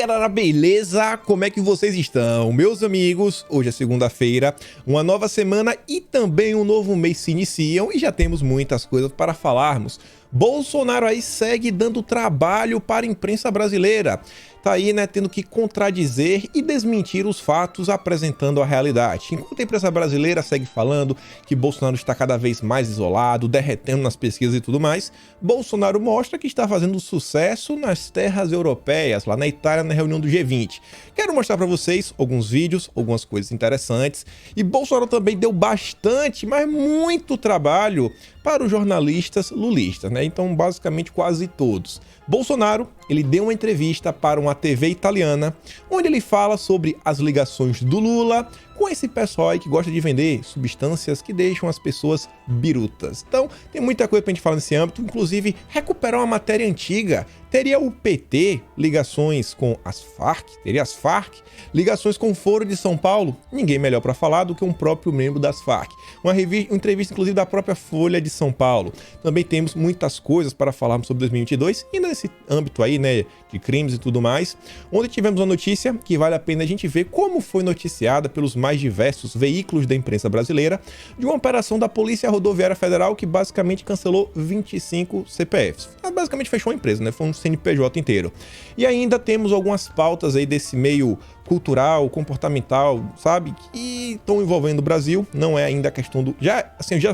galera, beleza? Como é que vocês estão? Meus amigos, hoje é segunda-feira, uma nova semana e também um novo mês se iniciam e já temos muitas coisas para falarmos. Bolsonaro aí segue dando trabalho para a imprensa brasileira. Tá aí, né, tendo que contradizer e desmentir os fatos apresentando a realidade. Enquanto a imprensa brasileira segue falando que Bolsonaro está cada vez mais isolado, derretendo nas pesquisas e tudo mais, Bolsonaro mostra que está fazendo sucesso nas terras europeias, lá na Itália, na reunião do G20. Quero mostrar para vocês alguns vídeos, algumas coisas interessantes. E Bolsonaro também deu bastante, mas muito trabalho para os jornalistas lulistas, né? Então, basicamente, quase todos. Bolsonaro, ele deu uma entrevista para uma TV italiana, onde ele fala sobre as ligações do Lula com esse pessoal aí que gosta de vender substâncias que deixam as pessoas birutas. Então, tem muita coisa pra gente falar nesse âmbito, inclusive recuperar uma matéria antiga. Teria o PT ligações com as Farc? Teria as Farc ligações com o Foro de São Paulo? Ninguém melhor para falar do que um próprio membro das Farc. Uma entrevista, inclusive, da própria Folha de São Paulo. Também temos muitas coisas para falarmos sobre 2022 e nesse âmbito aí, né, de crimes e tudo mais, onde tivemos uma notícia que vale a pena a gente ver como foi noticiada pelos mais diversos veículos da imprensa brasileira, de uma operação da Polícia Rodoviária Federal que basicamente cancelou 25 CPFs. Basicamente fechou a empresa, né? Foi um CNPJ inteiro. E ainda temos algumas pautas aí desse meio cultural, comportamental, sabe? Que estão envolvendo o Brasil. Não é ainda a questão do... Já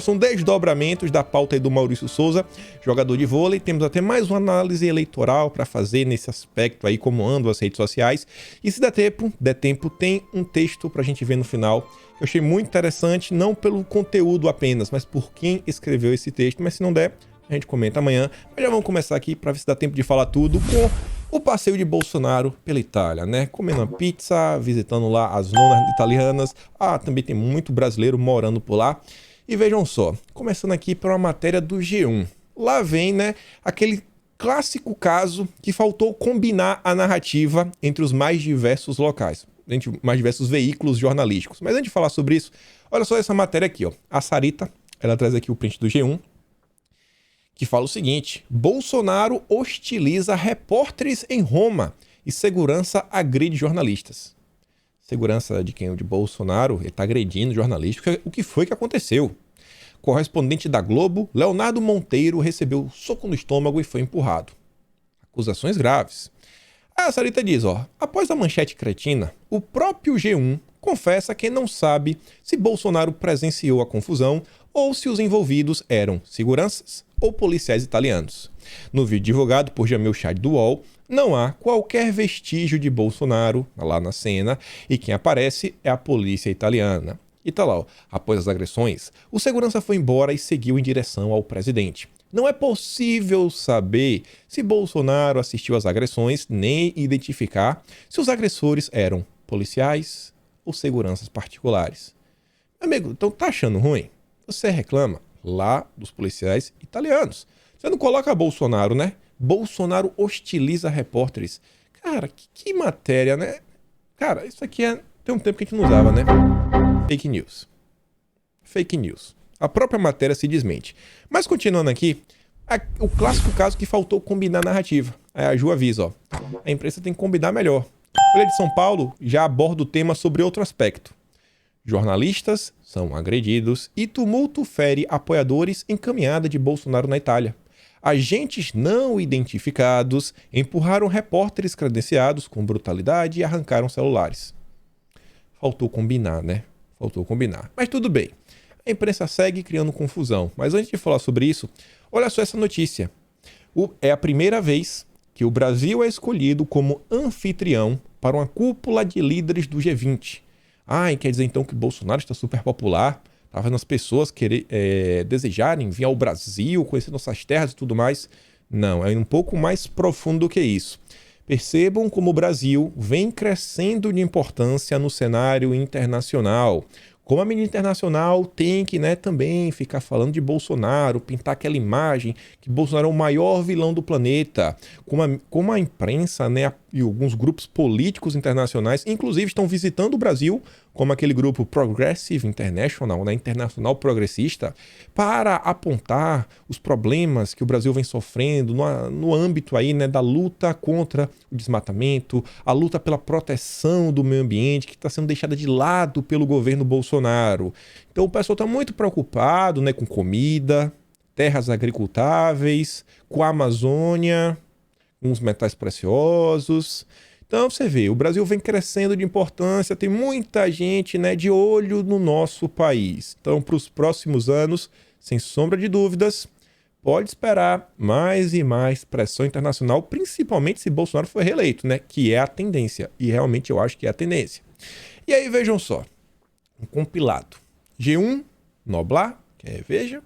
são desdobramentos da pauta aí do Maurício Souza, jogador de vôlei. Temos até mais uma análise eleitoral para fazer nesse aspecto aí, como andam as redes sociais. E se der tempo, tem um texto pra gente ver no final. Eu achei muito interessante, não pelo conteúdo apenas, mas por quem escreveu esse texto. Mas se não der, a gente comenta amanhã. Mas já vamos começar aqui para ver se dá tempo de falar tudo com o passeio de Bolsonaro pela Itália, né? Comendo uma pizza, visitando lá as nonas italianas. Também tem muito brasileiro morando por lá. E vejam só, começando aqui para uma matéria do G1. Lá vem, né, aquele clássico caso que faltou combinar a narrativa entre os mais diversos locais, entre os mais diversos veículos jornalísticos. Mas antes de falar sobre isso, olha só essa matéria aqui, ó. A Sarita, ela traz aqui o print do G1, que fala o seguinte: Bolsonaro hostiliza repórteres em Roma e segurança agride jornalistas. Segurança de quem? De Bolsonaro? Ele está agredindo jornalistas. O que foi que aconteceu? Correspondente da Globo, Leonardo Monteiro, recebeu soco no estômago e foi empurrado. Acusações graves. A Sarita diz, após a manchete cretina, o próprio G1 confessa que não sabe se Bolsonaro presenciou a confusão ou se os envolvidos eram seguranças ou policiais italianos. No vídeo divulgado por Jamil Chad do UOL, não há qualquer vestígio de Bolsonaro lá na cena e quem aparece é a polícia italiana. E tá lá, após as agressões, o segurança foi embora e seguiu em direção ao presidente. Não é possível saber se Bolsonaro assistiu às agressões, nem identificar se os agressores eram policiais ou seguranças particulares. Amigo, então tá achando ruim? Você reclama lá dos policiais italianos. Você não coloca Bolsonaro, né? Bolsonaro hostiliza repórteres. Cara, que matéria, né? Cara, isso aqui tem um tempo que a gente não usava, né? Fake news. Fake news. A própria matéria se desmente. Mas continuando aqui, o clássico caso que faltou combinar a narrativa. A Ju avisa, a imprensa tem que combinar melhor. A Folha de São Paulo já aborda o tema sobre outro aspecto. Jornalistas são agredidos e tumulto fere apoiadores em caminhada de Bolsonaro na Itália. Agentes não identificados empurraram repórteres credenciados com brutalidade e arrancaram celulares. Faltou combinar, né? Faltou combinar. Mas tudo bem. A imprensa segue criando confusão. Mas antes de falar sobre isso, olha só essa notícia. É a primeira vez que o Brasil é escolhido como anfitrião para uma cúpula de líderes do G20. Quer dizer então que Bolsonaro está super popular, está fazendo as pessoas desejarem vir ao Brasil, conhecer nossas terras e tudo mais. Não, é um pouco mais profundo do que isso. Percebam como o Brasil vem crescendo de importância no cenário internacional. Como a mídia internacional tem que, né, também ficar falando de Bolsonaro, pintar aquela imagem que Bolsonaro é o maior vilão do planeta. Como a imprensa, né, e alguns grupos políticos internacionais, inclusive, estão visitando o Brasil como aquele grupo Progressive International, né, Internacional Progressista, para apontar os problemas que o Brasil vem sofrendo no âmbito aí, né, da luta contra o desmatamento, a luta pela proteção do meio ambiente, que está sendo deixada de lado pelo governo Bolsonaro. Então o pessoal está muito preocupado, né, com comida, terras agricultáveis, com a Amazônia, com os metais preciosos. Então você vê, o Brasil vem crescendo de importância, tem muita gente, né, de olho no nosso país. Então, para os próximos anos, sem sombra de dúvidas, pode esperar mais e mais pressão internacional, principalmente se Bolsonaro for reeleito, né, que é a tendência. E realmente eu acho que é a tendência. E aí vejam só, um compilado. G1, Noblar, veja,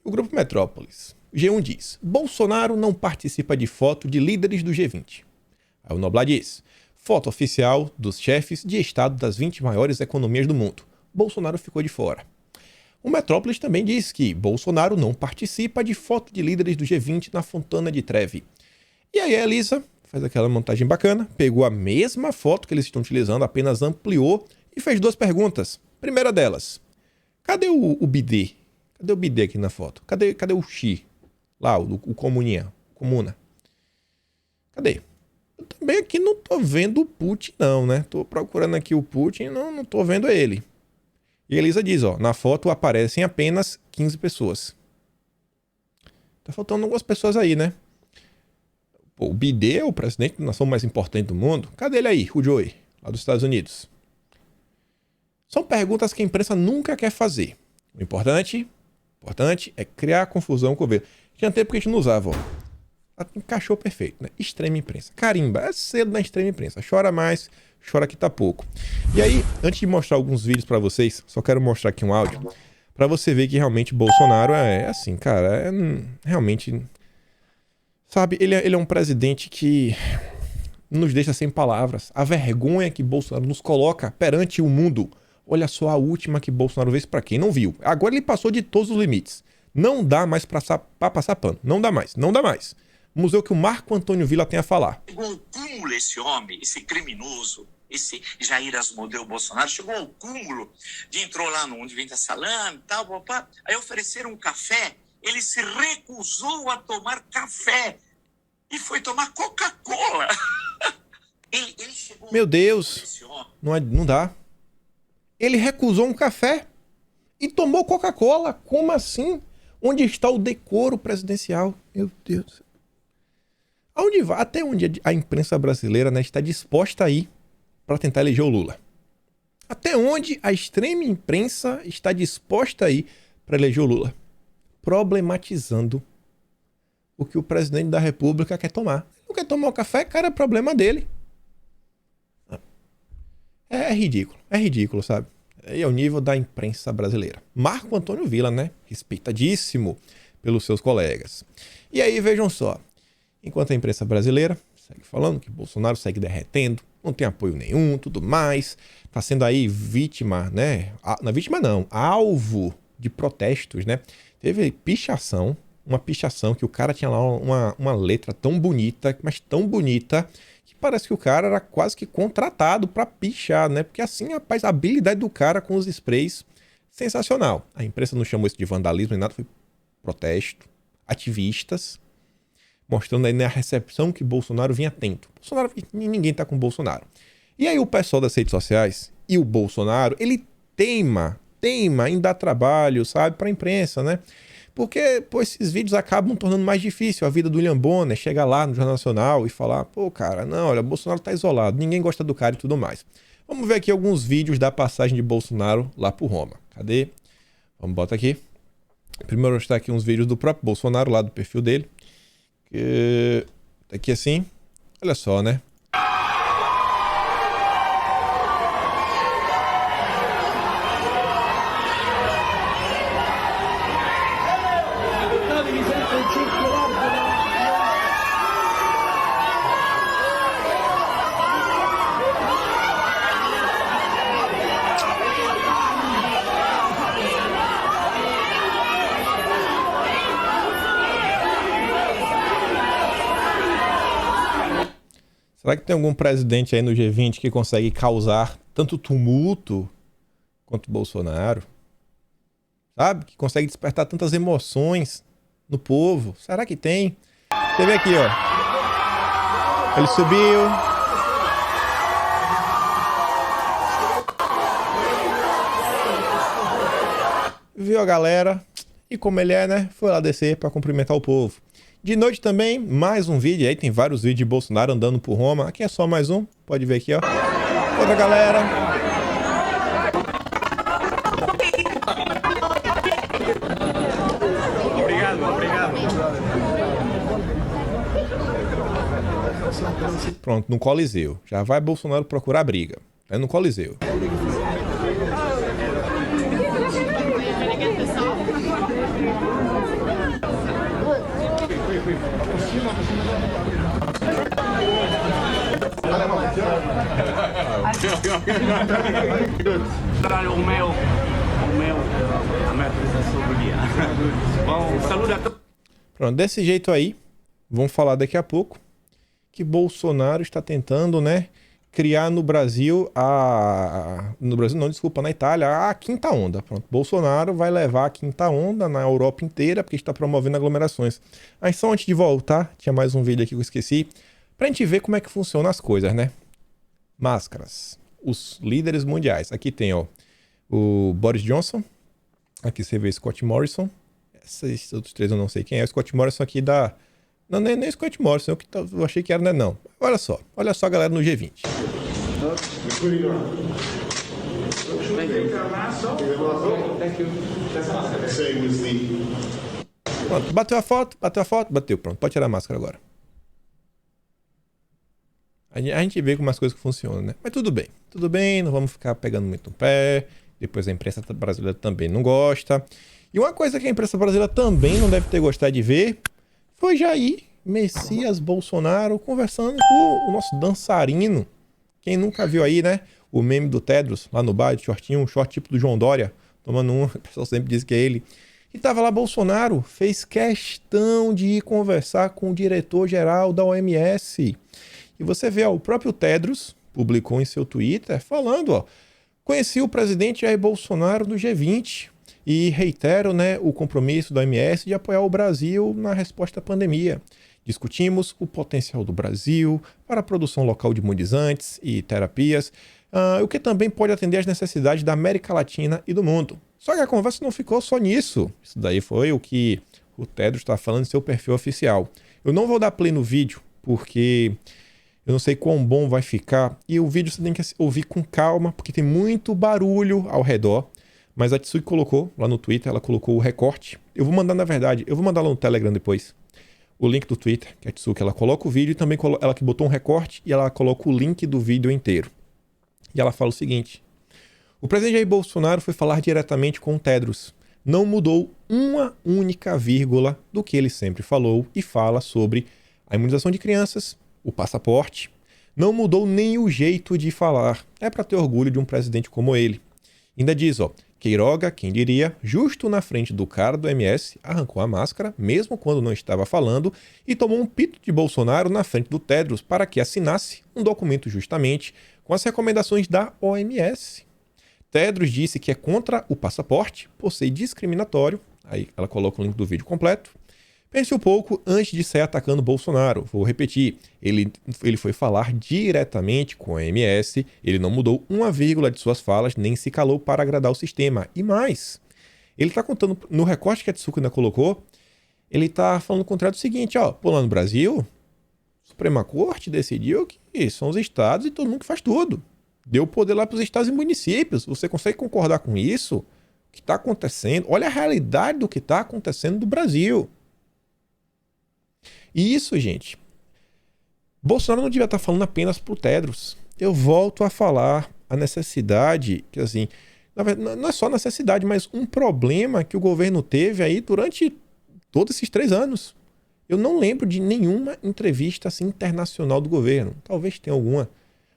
o Grupo Metrópolis. G1 diz, Bolsonaro não participa de foto de líderes do G20. Aí o Noblar diz, foto oficial dos chefes de Estado das 20 maiores economias do mundo. Bolsonaro ficou de fora. O Metrópolis também diz que Bolsonaro não participa de foto de líderes do G20 na Fontana de Trevi. E aí a Elisa faz aquela montagem bacana, pegou a mesma foto que eles estão utilizando, apenas ampliou e fez duas perguntas. Primeira delas, cadê o bidê? Cadê o bidê aqui na foto? Cadê o Xi? Lá, o Comuna. Cadê? Eu também aqui não tô vendo o Putin não, né? Tô procurando aqui o Putin e não tô vendo ele. E a Elisa diz, ó, na foto aparecem apenas 15 pessoas. Tá faltando algumas pessoas aí, né? Pô, o Biden é o presidente da nação mais importante do mundo. Cadê ele aí, o Joey, lá dos Estados Unidos? São perguntas que a imprensa nunca quer fazer. O importante é criar confusão com o governo. Tinha tempo que a gente não usava, ó. Encaixou perfeito, né? Extrema imprensa. Carimba, é cedo na extrema imprensa. Chora mais, chora que tá pouco. E aí, antes de mostrar alguns vídeos pra vocês, só quero mostrar aqui um áudio pra você ver que realmente Bolsonaro é assim, cara, realmente, sabe, ele é um presidente que nos deixa sem palavras. A vergonha que Bolsonaro nos coloca perante o mundo. Olha só a última que Bolsonaro fez pra quem não viu. Agora ele passou de todos os limites. Não dá mais pra passar pano. Não dá mais. Vamos ver o que o Marco Antônio Villa tem a falar. Chegou ao cúmulo esse homem, esse criminoso, esse Jair Asmodeu Bolsonaro, chegou ao cúmulo de entrou lá onde vende a salame e tal, papá, aí ofereceram um café, ele se recusou a tomar café e foi tomar Coca-Cola. Ele chegou. Meu Deus, não dá. Ele recusou um café e tomou Coca-Cola. Como assim? Onde está o decoro presidencial? Meu Deus. Até onde a imprensa brasileira, né, está disposta a ir para tentar eleger o Lula? Até onde a extrema imprensa está disposta a ir para eleger o Lula? Problematizando o que o presidente da República quer tomar. Não quer tomar o café, cara, é problema dele. É ridículo, sabe? É o nível da imprensa brasileira. Marco Antônio Villa, né? Respeitadíssimo pelos seus colegas. E aí, vejam só. Enquanto a imprensa brasileira segue falando que Bolsonaro segue derretendo, não tem apoio nenhum, tudo mais, tá sendo aí vítima, né? Não é vítima não, alvo de protestos, né? Teve pichação, uma pichação que o cara tinha lá uma letra tão bonita, mas tão bonita, que parece que o cara era quase que contratado para pichar, né? Porque assim, rapaz, a habilidade do cara com os sprays, sensacional. A imprensa não chamou isso de vandalismo nem nada, foi protesto, ativistas, mostrando aí, né, a recepção que Bolsonaro vinha tendo. Ninguém tá com Bolsonaro. E aí o pessoal das redes sociais e o Bolsonaro, ele teima em dar trabalho, sabe, pra imprensa, né? Porque, pô, esses vídeos acabam tornando mais difícil a vida do William Bonner, chegar lá no Jornal Nacional e falar, pô, cara, não, olha, Bolsonaro tá isolado, ninguém gosta do cara e tudo mais. Vamos ver aqui alguns vídeos da passagem de Bolsonaro lá por Roma. Cadê? Vamos botar aqui. Primeiro eu vou mostrar aqui uns vídeos do próprio Bolsonaro, lá do perfil dele. Tá aqui assim, olha só, né? Será que tem algum presidente aí no G20 que consegue causar tanto tumulto quanto o Bolsonaro? Sabe? Que consegue despertar tantas emoções no povo? Será que tem? Você vê aqui, ó. Ele subiu. Viu a galera. E como ele é, né? Foi lá descer pra cumprimentar o povo. De noite também, mais um vídeo aí. Tem vários vídeos de Bolsonaro andando por Roma. Aqui é só mais um. Pode ver aqui, ó. Outra galera. Obrigado. Pronto, no Coliseu. Já vai Bolsonaro procurar briga. É no Coliseu. Pronto, desse jeito aí, vamos falar daqui a pouco que Bolsonaro está tentando, né, criar no Brasil na Itália, a quinta onda. Pronto, Bolsonaro vai levar a quinta onda na Europa inteira porque está promovendo aglomerações. Aí só antes de voltar, tinha mais um vídeo aqui que eu esqueci, pra gente ver como é que funcionam as coisas, né? Máscaras. Os líderes mundiais. Aqui tem, ó, o Boris Johnson. Aqui você vê Scott Morrison. Esses outros três eu não sei quem é. O Scott Morrison aqui da... Não, nem o Scott Morrison, eu achei que era, né? Não. Olha só a galera no G20. Pronto, bateu a foto, bateu, pronto. Pode tirar a máscara agora. A gente vê como as coisas funcionam, né? Mas tudo bem, não vamos ficar pegando muito no pé. Depois a imprensa brasileira também não gosta. E uma coisa que a imprensa brasileira também não deve ter gostado de ver foi Jair Messias Bolsonaro conversando com o nosso dançarino. Quem nunca viu aí, né? O meme do Tedros, lá no bar, de shortinho, um short tipo do João Dória, tomando um, o pessoal sempre diz que é ele. E tava lá Bolsonaro, fez questão de ir conversar com o diretor-geral da OMS. E você vê, ó, o próprio Tedros publicou em seu Twitter falando, ó, conheci o presidente Jair Bolsonaro no G20 e reitero, né, o compromisso da OMS de apoiar o Brasil na resposta à pandemia. Discutimos o potencial do Brasil para a produção local de imunizantes e terapias, o que também pode atender às necessidades da América Latina e do mundo. Só que a conversa não ficou só nisso. Isso daí foi o que o Tedros está falando em seu perfil oficial. Eu não vou dar play no vídeo, porque eu não sei quão bom vai ficar. E o vídeo você tem que ouvir com calma, porque tem muito barulho ao redor. Mas a Tsuki colocou lá no Twitter, ela colocou o recorte. Eu vou mandar lá no Telegram depois. O link do Twitter, que a Tsuki, ela coloca o vídeo e também ela que botou um recorte e ela coloca o link do vídeo inteiro. E ela fala o seguinte: o presidente Jair Bolsonaro foi falar diretamente com o Tedros. Não mudou uma única vírgula do que ele sempre falou e fala sobre a imunização de crianças, o passaporte. Não mudou nem o jeito de falar. É para ter orgulho de um presidente como ele. Ainda diz, ó, Queiroga, quem diria, justo na frente do cara do MS, arrancou a máscara, mesmo quando não estava falando, e tomou um pito de Bolsonaro na frente do Tedros para que assinasse um documento justamente com as recomendações da OMS. Tedros disse que é contra o passaporte, por ser discriminatório. Aí ela coloca o link do vídeo completo. Pense um pouco antes de sair atacando Bolsonaro. Vou repetir, ele foi falar diretamente com a OMS, ele não mudou uma vírgula de suas falas, nem se calou para agradar o sistema. E mais, ele está contando, no recorte que a Tsuki ainda colocou, ele está falando o contrário do seguinte, ó, pô, lá no Brasil, a Suprema Corte decidiu que são os estados e todo mundo que faz tudo. Deu poder lá para os estados e municípios. Você consegue concordar com isso? O que está acontecendo? Olha a realidade do que está acontecendo no Brasil. E isso, gente, Bolsonaro não devia estar falando apenas pro Tedros. Eu volto a falar a necessidade, que assim, na verdade, não é só necessidade, mas um problema que o governo teve aí durante todos esses 3 anos. Eu não lembro de nenhuma entrevista assim, internacional do governo. Talvez tenha alguma.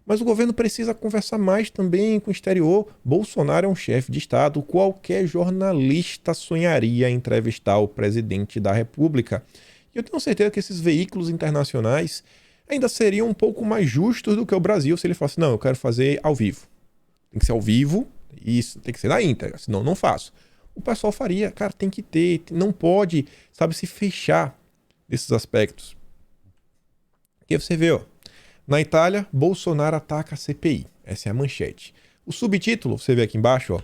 Mas o governo precisa conversar mais também com o exterior. Bolsonaro é um chefe de Estado. Qualquer jornalista sonharia em entrevistar o presidente da República. E eu tenho certeza que esses veículos internacionais ainda seriam um pouco mais justos do que o Brasil se ele falasse, não, eu quero fazer ao vivo. Tem que ser ao vivo e isso tem que ser na íntegra, senão não faço. O pessoal faria, cara, tem que ter, não pode, sabe, se fechar nesses aspectos. Aqui você vê, ó, na Itália, Bolsonaro ataca a CPI. Essa é a manchete. O subtítulo, você vê aqui embaixo, ó,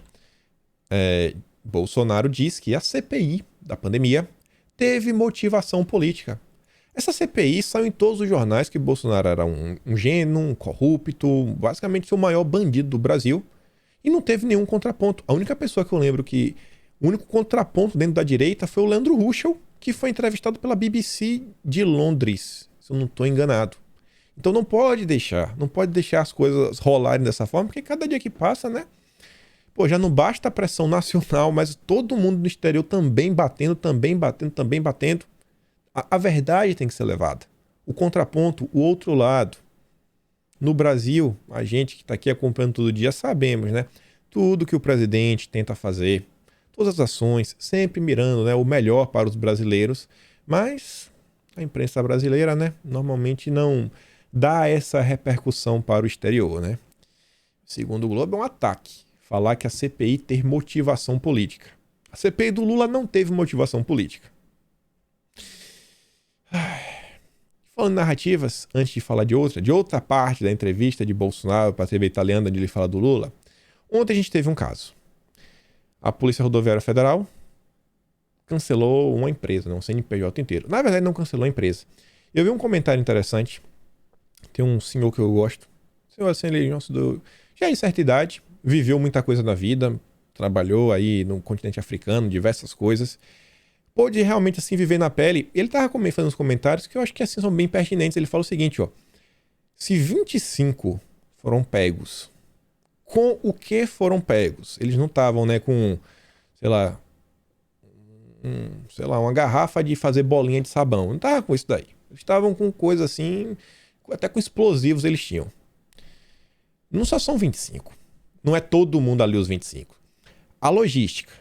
Bolsonaro diz que a CPI da pandemia teve motivação política. Essa CPI saiu em todos os jornais que Bolsonaro era um gênio, um corrupto, basicamente o maior bandido do Brasil, e não teve nenhum contraponto. A única pessoa que eu lembro que o único contraponto dentro da direita foi o Leandro Ruschel, que foi entrevistado pela BBC de Londres, se eu não estou enganado. Então não pode deixar as coisas rolarem dessa forma, porque cada dia que passa, né? Pô, já não basta a pressão nacional, mas todo mundo no exterior também batendo. A verdade tem que ser levada. O contraponto, o outro lado. No Brasil, a gente que está aqui acompanhando todo dia, sabemos, né? Tudo que o presidente tenta fazer, todas as ações, sempre mirando, né, o melhor para os brasileiros, mas a imprensa brasileira, né, normalmente não dá essa repercussão para o exterior, né? Segundo o Globo, é um ataque falar que a CPI ter motivação política. A CPI do Lula não teve motivação política. Falando em narrativas, antes de falar de outra parte da entrevista de Bolsonaro para a TV italiana, onde ele fala do Lula, ontem a gente teve um caso. A Polícia Rodoviária Federal cancelou uma empresa, né, um CNPJ inteiro. Na verdade, não cancelou a empresa. Eu vi um comentário interessante. Tem um senhor que eu gosto. Senhor assim, ele já é de certa idade, viveu muita coisa na vida, trabalhou aí no continente africano, diversas coisas. Pôde realmente assim viver na pele. Ele tava fazendo uns comentários que eu acho que assim são bem pertinentes. Ele fala o seguinte, ó: se 25 foram pegos, com o que foram pegos? Eles não estavam, né, com, sei lá, uma garrafa de fazer bolinha de sabão. Não tava com isso daí. Eles estavam com coisa assim, até com explosivos eles tinham. Não só são 25. Não é todo mundo ali os 25. A logística.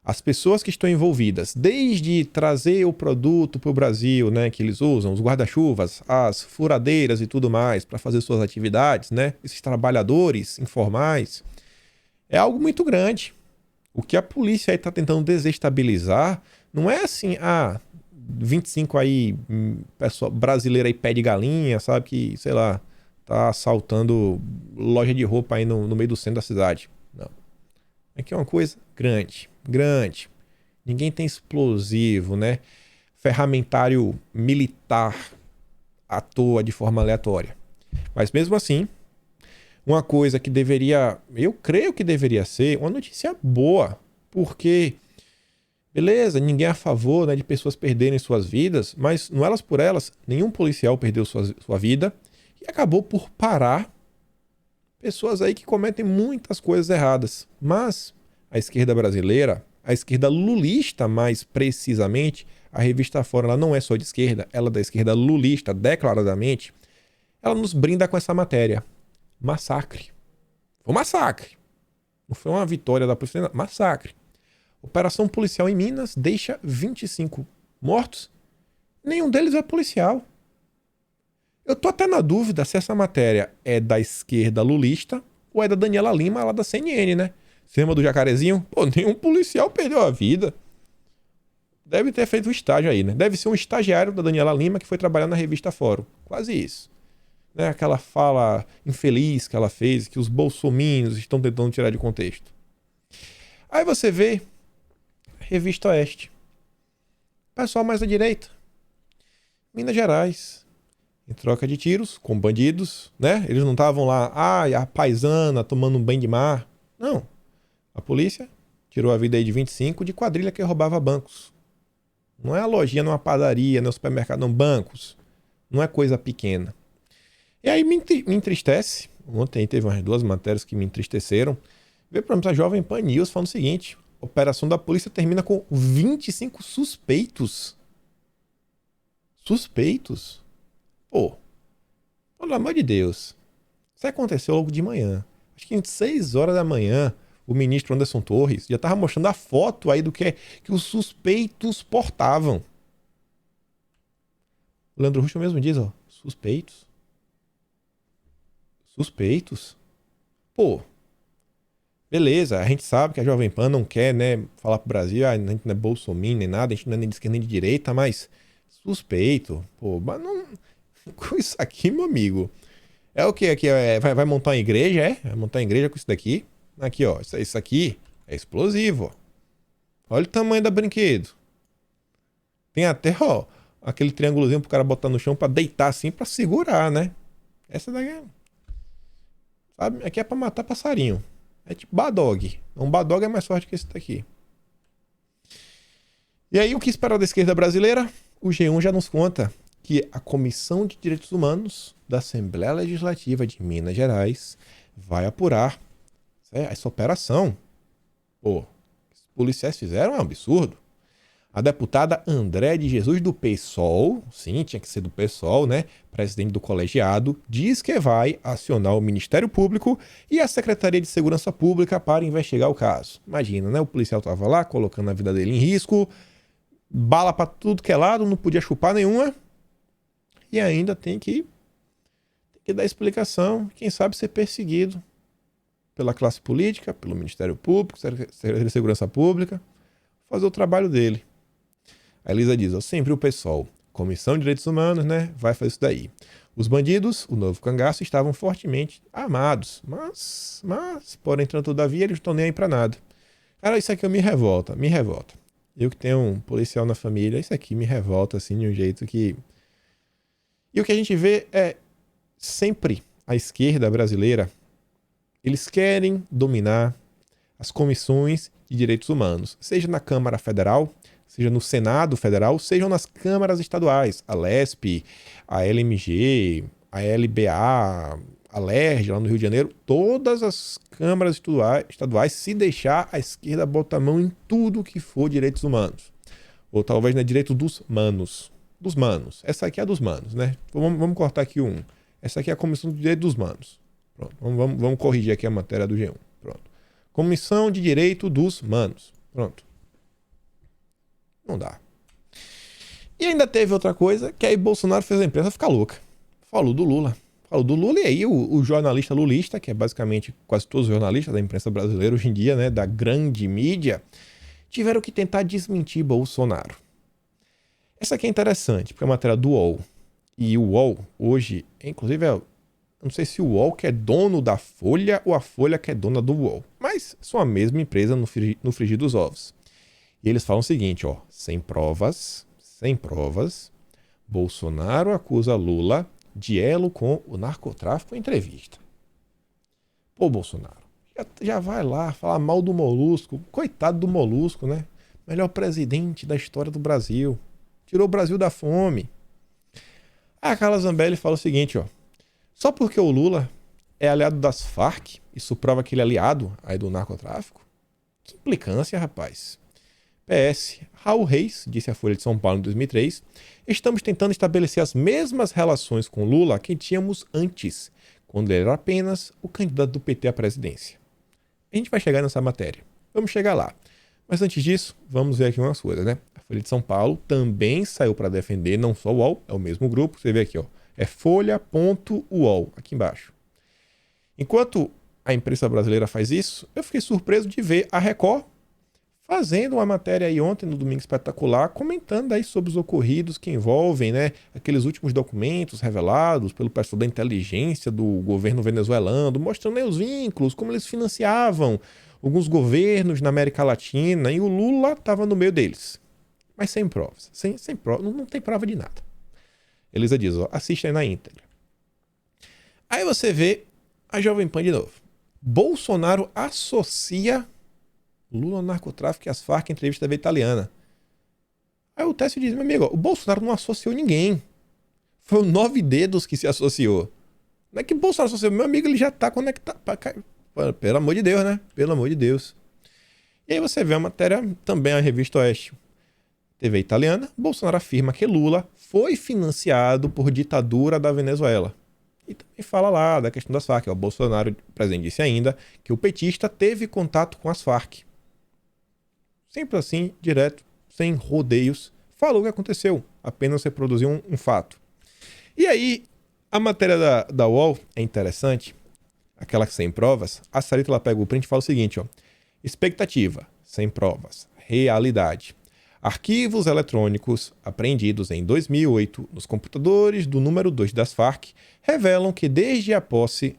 As pessoas que estão envolvidas, desde trazer o produto para o Brasil, né, que eles usam, os guarda-chuvas, as furadeiras e tudo mais, para fazer suas atividades, né, esses trabalhadores informais, é algo muito grande. O que a polícia aí está tentando desestabilizar não é assim, 25 aí, pessoal brasileiro aí pé de galinha, sabe, que, sei lá, tá assaltando loja de roupa aí no meio do centro da cidade. Não. Aqui é uma coisa grande. Ninguém tem explosivo, né? Ferramentário militar à toa, de forma aleatória. Mas mesmo assim, uma coisa que eu creio que deveria ser uma notícia boa, porque, beleza, ninguém é a favor, né, de pessoas perderem suas vidas, mas não elas por elas, nenhum policial perdeu sua vida e acabou por parar pessoas aí que cometem muitas coisas erradas. Mas a esquerda brasileira, a esquerda lulista mais precisamente, a revista Fora, ela não é só de esquerda, ela é da esquerda lulista declaradamente, ela nos brinda com essa matéria. Massacre. Foi um massacre. Não foi uma vitória da polícia, não. Massacre. Operação policial em Minas deixa 25 mortos. Nenhum deles é policial. Eu tô até na dúvida se essa matéria é da esquerda lulista ou é da Daniela Lima, lá da CNN, né? Você lembra do Jacarezinho? Pô, nenhum policial perdeu a vida. Deve ter feito um estágio aí, né? Deve ser um estagiário da Daniela Lima que foi trabalhar na revista Fórum. Quase isso. Né? Aquela fala infeliz que ela fez, que os bolsominions estão tentando tirar de contexto. Aí você vê Revista Oeste. Pessoal mais à direita. Minas Gerais. Em troca de tiros com bandidos, né? Eles não estavam lá, a paisana tomando um banho de mar. Não. A polícia tirou a vida aí de 25 de quadrilha que roubava bancos. Não é a lojinha numa padaria, no supermercado, não, bancos. Não é coisa pequena. E aí me entristece. Ontem teve umas 2 matérias que me entristeceram. Ver, por exemplo, a Jovem Pan News falando o seguinte: a operação da polícia termina com 25 suspeitos. Suspeitos? Pô, pelo amor de Deus. Isso aconteceu logo de manhã. Acho que em 6 horas da manhã, o ministro Anderson Torres já estava mostrando a foto aí do que os suspeitos portavam. O Leandro Ruschel mesmo diz, ó, Suspeitos? Suspeitos? Pô, beleza, a gente sabe que a Jovem Pan não quer, né, falar pro Brasil, a gente não é bolsominion nem nada, a gente não é nem de esquerda nem de direita, mas suspeito, pô, mas não... Com isso aqui, meu amigo, é o que aqui? Vai montar uma igreja, é? Vai montar uma igreja com isso daqui? Aqui, ó, isso aqui é explosivo, ó. Olha o tamanho da brinquedo. Tem até, ó, aquele triângulozinho pro cara botar no chão pra deitar assim, pra segurar, né? Essa daqui é... Sabe? Aqui é pra matar passarinho. É tipo Badog. Um Badog é mais forte que esse daqui. E aí, o que esperar da esquerda brasileira? O G1 já nos conta que a Comissão de Direitos Humanos da Assembleia Legislativa de Minas Gerais vai apurar essa operação. Pô, os policiais fizeram um absurdo. A deputada André de Jesus do PSOL, sim, tinha que ser do PSOL, né? Presidente do colegiado, diz que vai acionar o Ministério Público e a Secretaria de Segurança Pública para investigar o caso. Imagina, né? O policial estava lá, colocando a vida dele em risco, bala para tudo que é lado, não podia chupar nenhuma. E ainda tem que dar explicação, quem sabe ser perseguido pela classe política, pelo Ministério Público, Secretaria de Segurança Pública, fazer o trabalho dele. A Elisa diz, ó, sempre o PSOL, Comissão de Direitos Humanos, né, vai fazer isso daí. Os bandidos, o novo cangaço, estavam fortemente armados, mas, porém, todavia, eles não estão nem aí pra nada. Cara, isso aqui me revolta. Eu que tenho um policial na família, isso aqui me revolta, assim, de um jeito que... E o que a gente vê é sempre a esquerda brasileira, eles querem dominar as comissões de direitos humanos, seja na Câmara Federal, seja no Senado Federal, sejam nas câmaras estaduais, a LESP, a LMG, a LBA, a LERJ, lá no Rio de Janeiro, todas as câmaras estaduais, se deixar, a esquerda bota a mão em tudo que for direitos humanos. Ou talvez, né, direito dos manos. Dos manos. Essa aqui é a dos manos, né? Vamos cortar aqui um. Essa aqui é a Comissão de Direito dos Manos. Pronto, vamos corrigir aqui a matéria do G1. Pronto. Comissão de Direito dos Manos. Pronto. Não dá. E ainda teve outra coisa, que aí Bolsonaro fez a imprensa ficar louca. Falou do Lula. E aí o jornalista lulista, que é basicamente quase todos os jornalistas da imprensa brasileira hoje em dia, né, da grande mídia, tiveram que tentar desmentir Bolsonaro. Essa aqui é interessante, porque é uma matéria do UOL. E o UOL, hoje, inclusive, eu não sei se o UOL que é dono da Folha ou a Folha que é dona do UOL. Mas são a mesma empresa no frigir dos ovos. E eles falam o seguinte, ó, sem provas, Bolsonaro acusa Lula de elo com o narcotráfico em entrevista. Pô, Bolsonaro, já vai lá falar mal do Molusco. Coitado do Molusco, né? Melhor presidente da história do Brasil. Tirou o Brasil da fome. A Carla Zambelli fala o seguinte, ó. Só porque o Lula é aliado das Farc, isso prova que ele é aliado aí do narcotráfico? Que implicância, rapaz. PS, Raul Reis, disse à Folha de São Paulo em 2003, estamos tentando estabelecer as mesmas relações com Lula que tínhamos antes, quando ele era apenas o candidato do PT à presidência. A gente vai chegar nessa matéria. Vamos chegar lá. Mas antes disso, vamos ver aqui umas coisas, né? A Folha de São Paulo também saiu para defender, não só o UOL, é o mesmo grupo, você vê aqui, ó. É folha.uol, aqui embaixo. Enquanto a imprensa brasileira faz isso, eu fiquei surpreso de ver a Record fazendo uma matéria aí ontem, no Domingo Espetacular, comentando aí sobre os ocorridos que envolvem, né, aqueles últimos documentos revelados pelo pessoal da inteligência do governo venezuelano, mostrando aí os vínculos, como eles financiavam alguns governos na América Latina, e o Lula estava no meio deles. Mas sem provas. Sem prova, não tem prova de nada. Elisa diz, ó, assista aí na íntegra. Aí você vê a Jovem Pan de novo. Bolsonaro associa Lula ao narcotráfico e as Farc em entrevista da TV italiana. Aí o Técio diz, meu amigo, o Bolsonaro não associou ninguém. Foi o 9 Dedos que se associou. Não é que o Bolsonaro associou, meu amigo, ele já tá conectado. Pelo amor de Deus, né? Pelo amor de Deus. E aí você vê a matéria, também a Revista Oeste, TV italiana, Bolsonaro afirma que Lula foi financiado por ditadura da Venezuela. E também fala lá da questão das Farc. O Bolsonaro, presidente, disse ainda que o petista teve contato com as Farc. Sempre assim, direto, sem rodeios. Falou o que aconteceu, apenas reproduziu um fato. E aí, A matéria da UOL é interessante, aquela que sem provas. A Sarita ela pega o print e fala o seguinte, ó. Expectativa, sem provas. Realidade. Arquivos eletrônicos apreendidos em 2008 nos computadores do número 2 das Farc revelam que desde a posse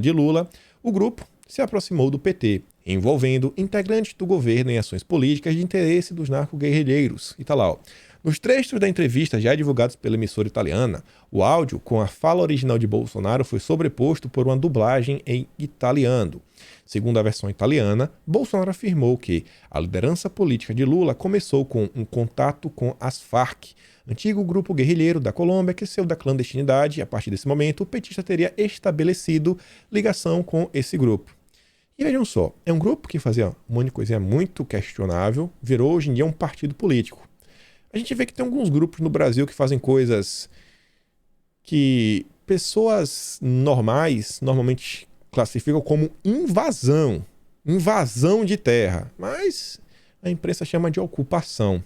de Lula, o grupo se aproximou do PT, envolvendo integrantes do governo em ações políticas de interesse dos narco-guerrilheiros. E tá lá, ó. Nos trechos da entrevista já divulgados pela emissora italiana, o áudio com a fala original de Bolsonaro foi sobreposto por uma dublagem em italiano. Segundo a versão italiana, Bolsonaro afirmou que a liderança política de Lula começou com um contato com as Farc, antigo grupo guerrilheiro da Colômbia que saiu da clandestinidade e, a partir desse momento, o petista teria estabelecido ligação com esse grupo. E vejam só, é um grupo que fazia um monte de coisinha muito questionável, virou hoje em dia um partido político. A gente vê que tem alguns grupos no Brasil que fazem coisas que pessoas normais normalmente classificam como invasão de terra, mas a imprensa chama de ocupação.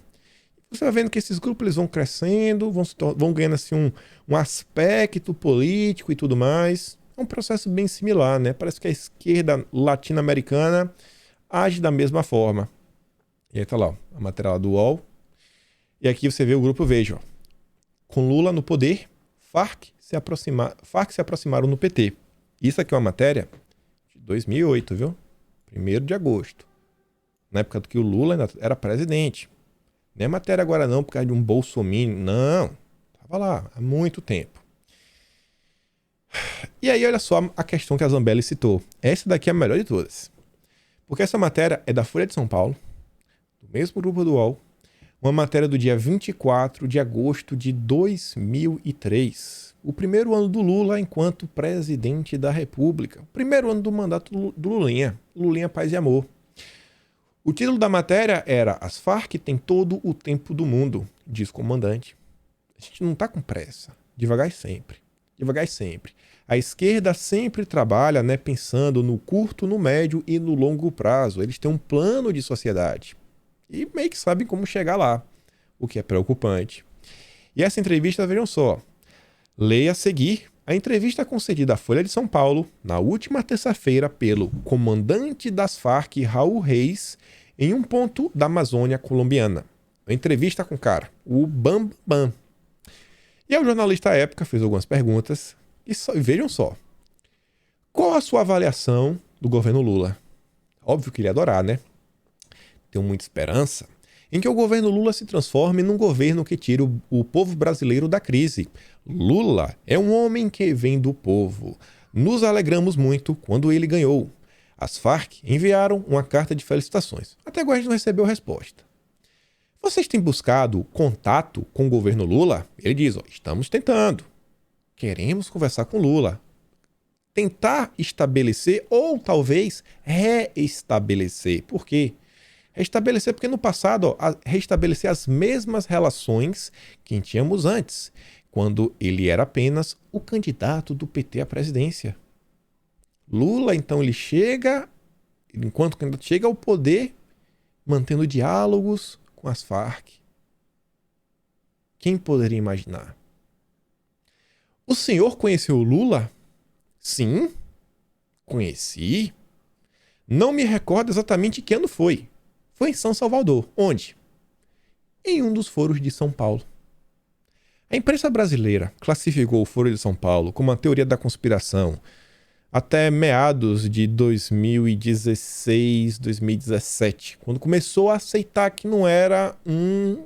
Você vai vendo que esses grupos eles vão crescendo, vão ganhando assim um aspecto político e tudo mais. É um processo bem similar, né? Parece que a esquerda latino-americana age da mesma forma. E aí tá lá, ó, a matéria do UOL. E aqui você vê o grupo Veja. Ó. Com Lula no poder, Farc se aproximaram no PT. Isso aqui é uma matéria de 2008, viu? 1º de agosto. Na época do que o Lula ainda era presidente. Não é matéria agora não, por causa de um bolsominion. Não. Tava lá há muito tempo. E aí, olha só a questão que a Zambelli citou. Essa daqui é a melhor de todas. Porque essa matéria é da Folha de São Paulo, do mesmo grupo do UOL, uma matéria do dia 24 de agosto de 2003. O primeiro ano do Lula enquanto presidente da República. O primeiro ano do mandato do Lulinha. Lulinha Paz e Amor. O título da matéria era As Farc têm todo o tempo do mundo, diz o comandante. A gente não está com pressa. Devagar e sempre. Devagar e sempre. A esquerda sempre trabalha, né, pensando no curto, no médio e no longo prazo. Eles têm um plano de sociedade. E meio que sabem como chegar lá, o que é preocupante. E essa entrevista, vejam só, leia a seguir a entrevista concedida à Folha de São Paulo na última terça-feira pelo comandante das Farc, Raul Reis, em um ponto da Amazônia colombiana. Uma entrevista com o cara, o Bam Bam. E o jornalista à época fez algumas perguntas e vejam só. Qual a sua avaliação do governo Lula? Óbvio que ele ia adorar, né? Tenho muita esperança em que o governo Lula se transforme num governo que tire o povo brasileiro da crise. Lula é um homem que vem do povo. Nos alegramos muito quando ele ganhou. As Farc enviaram uma carta de felicitações. Até agora a gente não recebeu resposta. Vocês têm buscado contato com o governo Lula? Ele diz, ó, estamos tentando. Queremos conversar com Lula. Tentar estabelecer ou talvez reestabelecer. Por quê? Restabelecer, porque no passado, ó, restabelecer as mesmas relações que tínhamos antes, quando ele era apenas o candidato do PT à presidência. Lula, então, ele chega, enquanto candidato, chega ao poder, mantendo diálogos com as Farc. Quem poderia imaginar? O senhor conheceu o Lula? Sim, conheci. Não me recordo exatamente que ano foi. Foi em São Salvador. Onde? Em um dos foros de São Paulo. A imprensa brasileira classificou o Foro de São Paulo como uma teoria da conspiração até meados de 2016, 2017, quando começou a aceitar que não era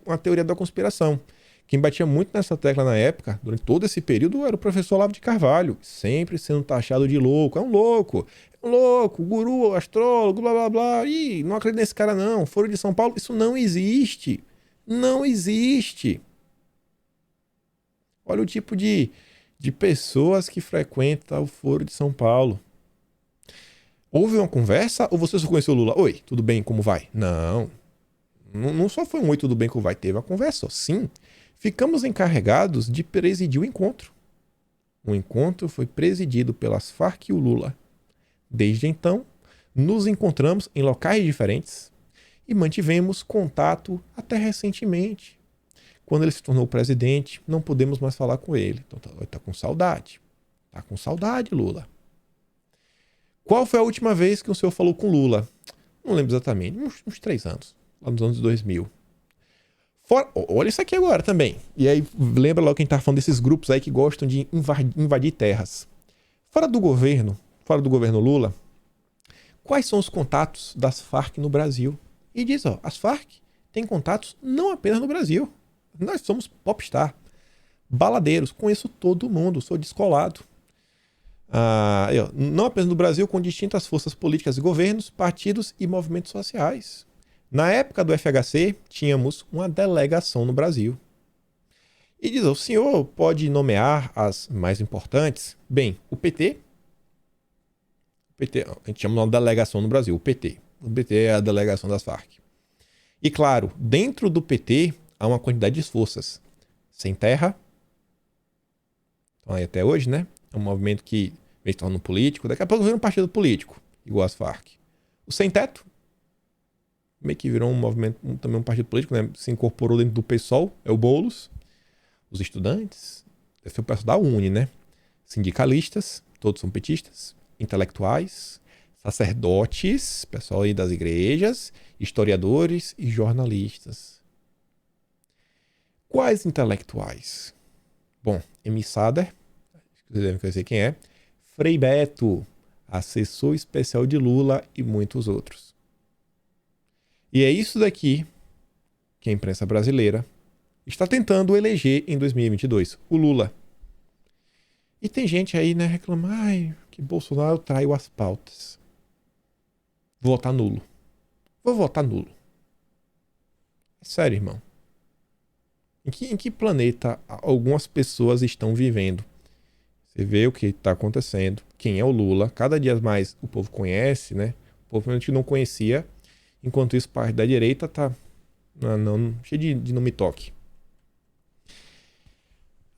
uma teoria da conspiração. Quem batia muito nessa tecla na época, durante todo esse período, era o professor Olavo de Carvalho, sempre sendo taxado de louco. É um louco, guru, astrólogo, blá blá blá. Ih, não acredito nesse cara não. Foro de São Paulo, isso não existe. Não existe. Olha o tipo de pessoas que frequentam o Foro de São Paulo. Houve uma conversa ou você só conheceu o Lula? Oi, tudo bem, como vai? Não. Não só foi um oi, tudo bem, como vai? Teve uma conversa, sim. Ficamos encarregados de presidir o encontro. O encontro foi presidido pelas Farc e o Lula. Desde então, nos encontramos em locais diferentes e mantivemos contato até recentemente. Quando ele se tornou presidente, não podemos mais falar com ele. Então tá com saudade. Tá com saudade, Lula. Qual foi a última vez que o senhor falou com Lula? Não lembro exatamente. Uns 3 anos. Lá nos anos 2000. Olha isso aqui agora também. E aí, lembra logo quem tá falando desses grupos aí que gostam de invadir terras. Fora do governo Lula, quais são os contatos das Farc no Brasil? E diz, as Farc têm contatos não apenas no Brasil. Nós somos popstar. Baladeiros, conheço todo mundo, sou descolado. Não apenas no Brasil, com distintas forças políticas e governos, partidos e movimentos sociais. Na época do FHC, tínhamos uma delegação no Brasil. E diz, o senhor pode nomear as mais importantes? Bem, o PT, a gente chama de uma delegação no Brasil, o PT. O PT é a delegação das Farc. E claro, dentro do PT há uma quantidade de forças. Sem terra, então aí até hoje, né? É um movimento que vem se tornando político, daqui a pouco vira um partido político, igual as Farc. O Sem Teto, meio que virou um movimento, também um partido político, né? Se incorporou dentro do PSOL, é o Boulos. Os estudantes, esse é o pessoal da Uni, né? Sindicalistas, todos são petistas. Intelectuais, sacerdotes, pessoal aí das igrejas, historiadores e jornalistas. Quais intelectuais? Bom, Emi Sader, vocês devem conhecer quem é, Frei Beto, assessor especial de Lula e muitos outros. E é isso daqui que a imprensa brasileira está tentando eleger em 2022, o Lula. E tem gente aí, né, reclamando, que Bolsonaro traiu as pautas. Vou votar nulo. Vou votar nulo. É sério, irmão. Em que planeta algumas pessoas estão vivendo? Você vê o que está acontecendo. Quem é o Lula? Cada dia mais o povo conhece, né? O povo realmente não conhecia. Enquanto isso, parte da direita tá cheio de não me toque.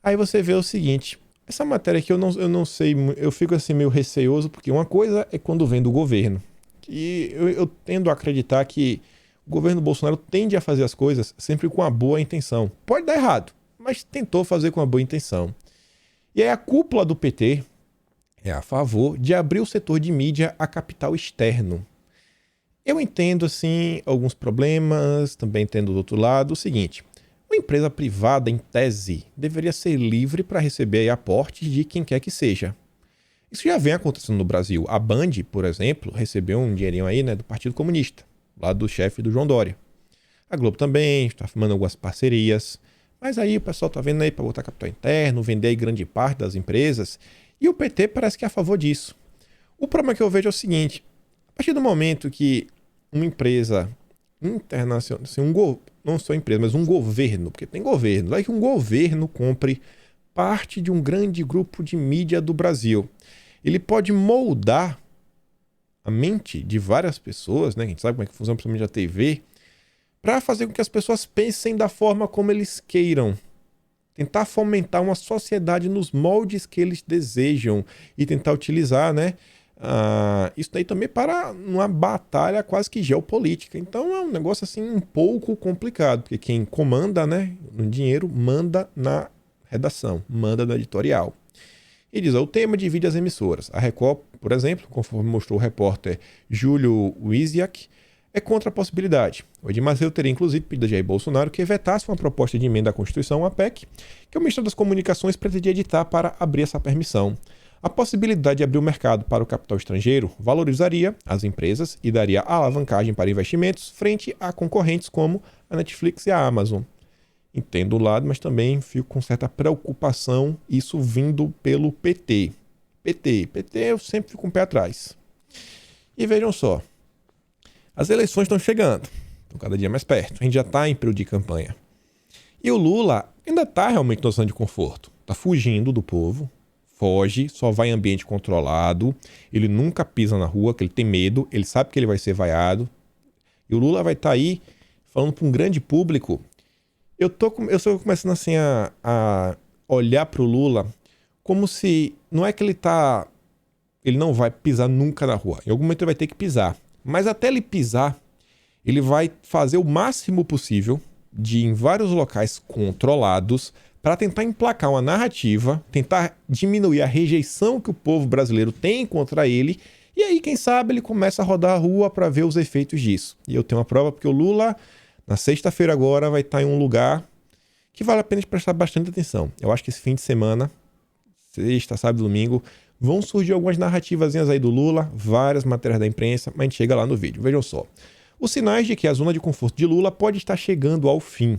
Aí você vê o seguinte. Essa matéria aqui eu não sei, eu fico assim meio receoso, porque uma coisa é quando vem do governo. E eu tendo a acreditar que o governo Bolsonaro tende a fazer as coisas sempre com a boa intenção. Pode dar errado, mas tentou fazer com a boa intenção. E aí a cúpula do PT é a favor de abrir o setor de mídia a capital externo. Eu entendo, assim, alguns problemas, também entendo do outro lado o seguinte. Uma empresa privada, em tese, deveria ser livre para receber aportes de quem quer que seja. Isso já vem acontecendo no Brasil. A Band, por exemplo, recebeu um dinheirinho aí, né, do Partido Comunista, lá do chefe do João Dória. A Globo também está firmando algumas parcerias. Mas aí o pessoal está vendo aí para botar capital interno, vender aí grande parte das empresas. E o PT parece que é a favor disso. O problema que eu vejo é o seguinte. A partir do momento que uma empresa internacional, assim, não só empresa, mas um governo, porque tem governo, vai que um governo compre parte de um grande grupo de mídia do Brasil. Ele pode moldar a mente de várias pessoas, né? A gente sabe como é que funciona principalmente a TV, para fazer com que as pessoas pensem da forma como eles queiram. Tentar fomentar uma sociedade nos moldes que eles desejam e tentar utilizar, né? Isso daí também para uma batalha quase que geopolítica. Então é um negócio assim um pouco complicado, porque quem comanda, né, no dinheiro manda na redação, manda na editorial. E diz, o tema divide as emissoras. A Record, por exemplo, conforme mostrou o repórter Júlio Wisiak, é contra a possibilidade. O Edir Macedo teria inclusive pedido a Jair Bolsonaro que vetasse uma proposta de emenda à Constituição, a PEC, que o Ministério das Comunicações pretendia editar para abrir essa permissão. A possibilidade de abrir o mercado para o capital estrangeiro valorizaria as empresas e daria alavancagem para investimentos frente a concorrentes como a Netflix e a Amazon. Entendo o lado, mas também fico com certa preocupação isso vindo pelo PT. PT eu sempre fico um pé atrás. E vejam só, as eleições estão chegando, estão cada dia mais perto, a gente já está em período de campanha. E o Lula ainda está realmente na zona de conforto, está fugindo do povo, foge, só vai em ambiente controlado, ele nunca pisa na rua, que ele tem medo, ele sabe que ele vai ser vaiado. E o Lula vai estar aí falando para um grande público. Eu estou começando assim a olhar para o Lula como se não é que ele não vai pisar nunca na rua. Em algum momento ele vai ter que pisar. Mas até ele pisar, ele vai fazer o máximo possível de em vários locais controlados para tentar emplacar uma narrativa, tentar diminuir a rejeição que o povo brasileiro tem contra ele, e aí, quem sabe, ele começa a rodar a rua para ver os efeitos disso. E eu tenho uma prova porque o Lula, na sexta-feira agora, vai estar em um lugar que vale a pena prestar bastante atenção. Eu acho que esse fim de semana, sexta, sábado, domingo, vão surgir algumas narrativazinhas aí do Lula, várias matérias da imprensa, mas a gente chega lá no vídeo. Vejam só. Os sinais de que a zona de conforto de Lula pode estar chegando ao fim.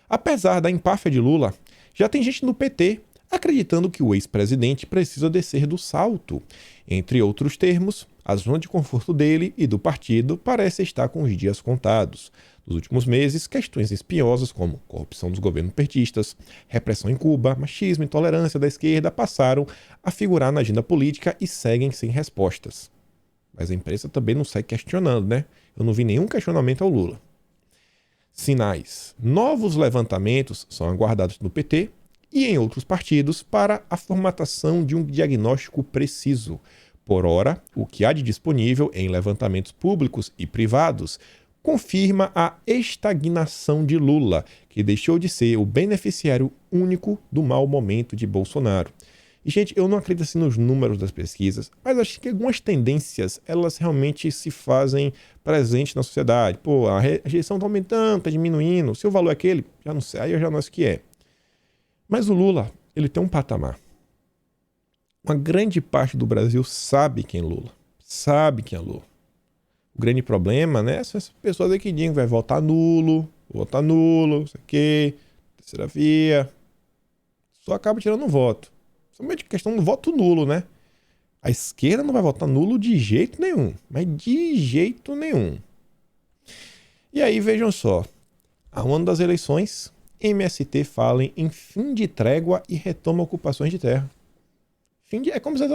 Apesar da empáfia de Lula, já tem gente no PT acreditando que o ex-presidente precisa descer do salto. Entre outros termos, a zona de conforto dele e do partido parece estar com os dias contados. Nos últimos meses, questões espinhosas como corrupção dos governos petistas, repressão em Cuba, machismo e intolerância da esquerda passaram a figurar na agenda política e seguem sem respostas. Mas a imprensa também não segue questionando, né? Eu não vi nenhum questionamento ao Lula. Sinais. Novos levantamentos são aguardados no PT e em outros partidos para a formatação de um diagnóstico preciso. Por ora, o que há de disponível em levantamentos públicos e privados confirma a estagnação de Lula, que deixou de ser o beneficiário único do mau momento de Bolsonaro. E, gente, eu não acredito assim nos números das pesquisas, mas acho que algumas tendências, elas realmente se fazem presentes na sociedade. Pô, a rejeição está aumentando, está diminuindo, se o valor é aquele, já não sei, aí eu já não sei o que é. Mas o Lula, ele tem um patamar. Uma grande parte do Brasil sabe quem é Lula. Sabe quem é Lula. O grande problema, né, são essas pessoas aí que dizem que vai votar nulo, não sei o quê, terceira via. Só acaba tirando um voto. Somente questão do voto nulo, né? A esquerda não vai votar nulo de jeito nenhum. Mas de jeito nenhum. E aí, vejam só. A um ano das eleições, MST fala em fim de trégua e retoma ocupações de terra. É como se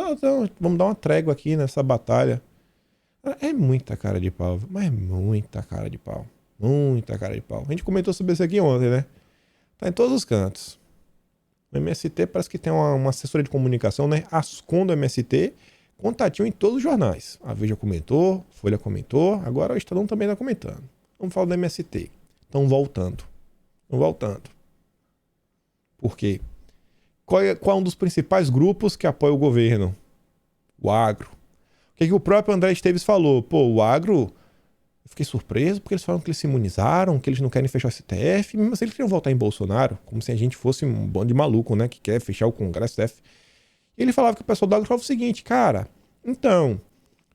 vamos dar uma trégua aqui nessa batalha. É muita cara de pau, mas é muita cara de pau. Muita cara de pau. A gente comentou sobre isso aqui ontem, né? Tá em todos os cantos. O MST parece que tem uma assessoria de comunicação, né? Ascom MST, contatinho em todos os jornais. A Veja comentou, Folha comentou, agora o Estadão também está comentando. Vamos falar do MST. Estão voltando. Por quê? Qual é um dos principais grupos que apoia o governo? O agro. O que o próprio André Esteves falou? Pô, o agro, eu fiquei surpreso porque eles falaram que eles se imunizaram, que eles não querem fechar o STF, mas assim, eles queriam votar em Bolsonaro, como se a gente fosse um bando de maluco, né, que quer fechar o Congresso STF. E ele falava que o pessoal do agro falava o seguinte, cara, então,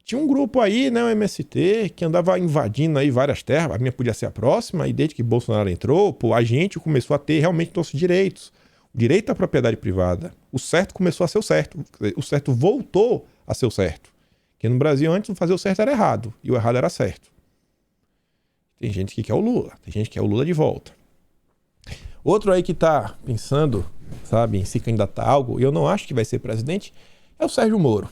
tinha um grupo aí, né, o MST, que andava invadindo aí várias terras, a minha podia ser a próxima, e desde que Bolsonaro entrou, pô, a gente começou a ter realmente nossos direitos. O direito à propriedade privada. O certo começou a ser o certo. O certo voltou a ser o certo. Porque no Brasil, antes, fazer o certo era errado. E o errado era certo. Tem gente que quer o Lula. Tem gente que quer o Lula de volta. Outro aí que tá pensando, sabe, em se candidatar a algo, e eu não acho que vai ser presidente, é o Sérgio Moro.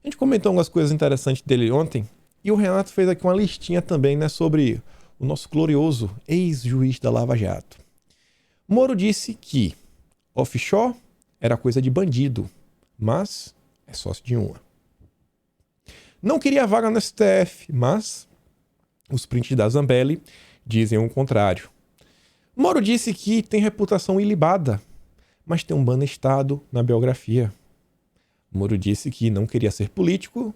A gente comentou algumas coisas interessantes dele ontem. E o Renato fez aqui uma listinha também, né, sobre o nosso glorioso ex-juiz da Lava Jato. Moro disse que offshore era coisa de bandido, mas é sócio de uma. Não queria vaga no STF, mas os prints da Zambelli dizem o contrário. Moro disse que tem reputação ilibada, mas tem um banestado na biografia. Moro disse que não queria ser político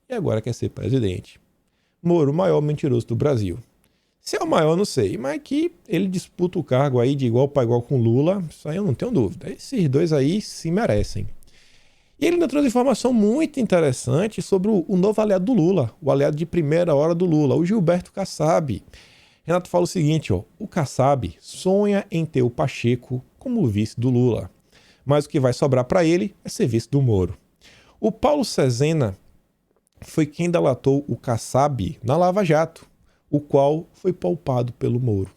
e agora quer ser presidente. Moro, o maior mentiroso do Brasil. Se é o maior, não sei, mas que ele disputa o cargo aí de igual para igual com Lula, isso aí eu não tenho dúvida. Esses dois aí se merecem. E ele ainda trouxe informação muito interessante sobre o novo aliado do Lula, o aliado de primeira hora do Lula, o Gilberto Kassab. Renato fala o seguinte, ó, o Kassab sonha em ter o Pacheco como vice do Lula, mas o que vai sobrar para ele é ser vice do Moro. O Paulo Cesena foi quem delatou o Kassab na Lava Jato, o qual foi poupado pelo Moro.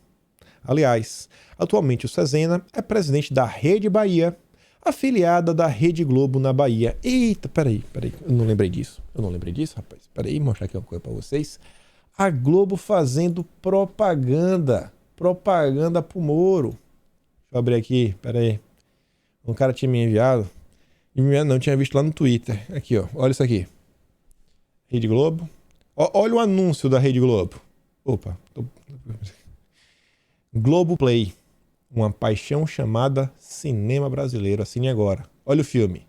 Aliás, atualmente o Cesena é presidente da Rede Bahia, afiliada da Rede Globo na Bahia. Eita, peraí, eu não lembrei disso, rapaz. Peraí, vou mostrar aqui uma coisa pra vocês. A Globo fazendo propaganda pro Moro. Deixa eu abrir aqui, peraí. Um cara tinha me enviado, não tinha visto lá no Twitter. Aqui, ó, olha isso aqui. Rede Globo. Olha o anúncio da Rede Globo. Opa. Globoplay, uma paixão chamada cinema brasileiro. Assine agora. Olha o filme.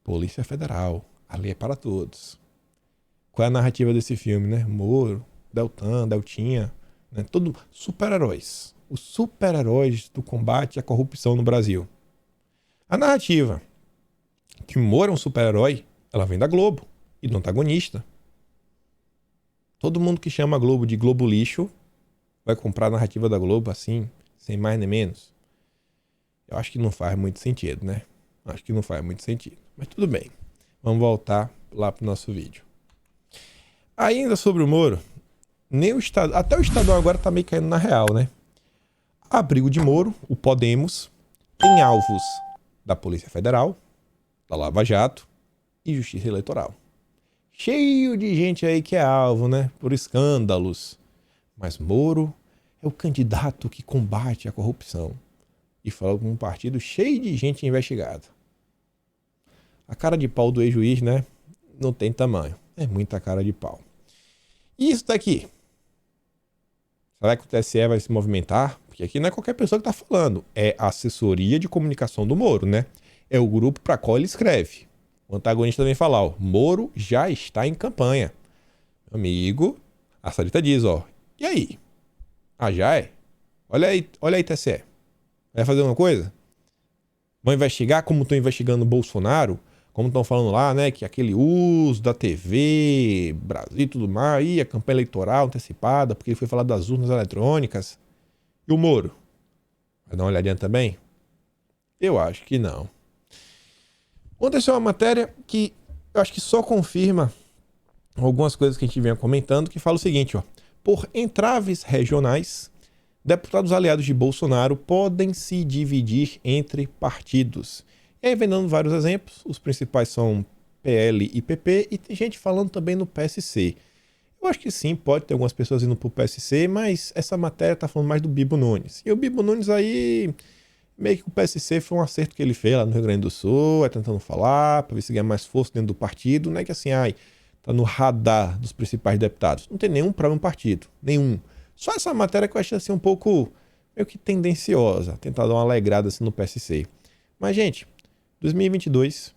Polícia Federal, a lei é para todos. Qual é a narrativa desse filme, né? Moro, Deltan, Deltinha, né? Tudo super-heróis. Os super-heróis do combate à corrupção no Brasil. A narrativa que Moro é um super-herói, ela vem da Globo e do antagonista. Todo mundo que chama a Globo de Globo lixo vai comprar a narrativa da Globo assim, sem mais nem menos. Eu acho que não faz muito sentido, né? Acho que não faz muito sentido. Mas tudo bem. Vamos voltar lá pro nosso vídeo. Ainda sobre o Moro, nem o Estado, até o Estadão agora tá meio caindo na real, né? Abrigo de Moro, o Podemos, tem alvos da Polícia Federal, da Lava Jato e Justiça Eleitoral. Cheio de gente aí que é alvo, né? Por escândalos. Mas Moro é o candidato que combate a corrupção. E fala com um partido cheio de gente investigada. A cara de pau do ex-juiz, né? Não tem tamanho. É muita cara de pau. E isso daqui? Será que o TSE vai se movimentar? Porque aqui não é qualquer pessoa que está falando. É a assessoria de comunicação do Moro, né? É o grupo para qual ele escreve. O antagonista também fala, ó, Moro já está em campanha. Meu amigo, a Sarita diz, ó, e aí? Ah, já é? Olha aí, TSE. Vai fazer alguma coisa? Vão investigar como estão investigando o Bolsonaro? Como estão falando lá, né? Que aquele uso da TV, Brasil e tudo mais, e a campanha eleitoral antecipada, porque ele foi falar das urnas eletrônicas. E o Moro? Vai dar uma olhadinha também? Eu acho que não. Aconteceu uma matéria que eu acho que só confirma algumas coisas que a gente vinha comentando, que fala o seguinte, ó. Por entraves regionais, deputados aliados de Bolsonaro podem se dividir entre partidos. E aí vem dando vários exemplos, os principais são PL e PP, e tem gente falando também no PSC. Eu acho que sim, pode ter algumas pessoas indo pro PSC, mas essa matéria tá falando mais do Bibo Nunes. E o Bibo Nunes aí, meio que o PSC foi um acerto que ele fez lá no Rio Grande do Sul, é tentando falar, para ver se ganhar mais força dentro do partido, não é que assim, tá no radar dos principais deputados. Não tem nenhum problema no partido, nenhum. Só essa matéria que eu achei assim um pouco, meio que tendenciosa, tentar dar uma alegrada assim no PSC. Mas, gente, 2022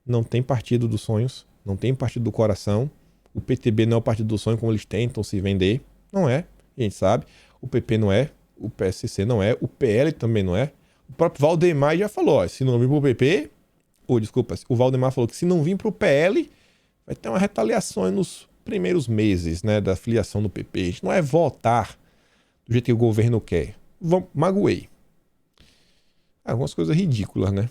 não tem partido dos sonhos, não tem partido do coração. O PTB não é o partido do sonho como eles tentam se vender. Não é, a gente sabe. O PP não é, o PSC não é, o PL também não é. O próprio Valdemar já falou, ó, se não vir pro PP, o Valdemar falou que se não vir pro PL, vai ter uma retaliação nos primeiros meses, né, da filiação do PP. A gente não é votar do jeito que o governo quer. Magoei. Algumas coisas ridículas, né?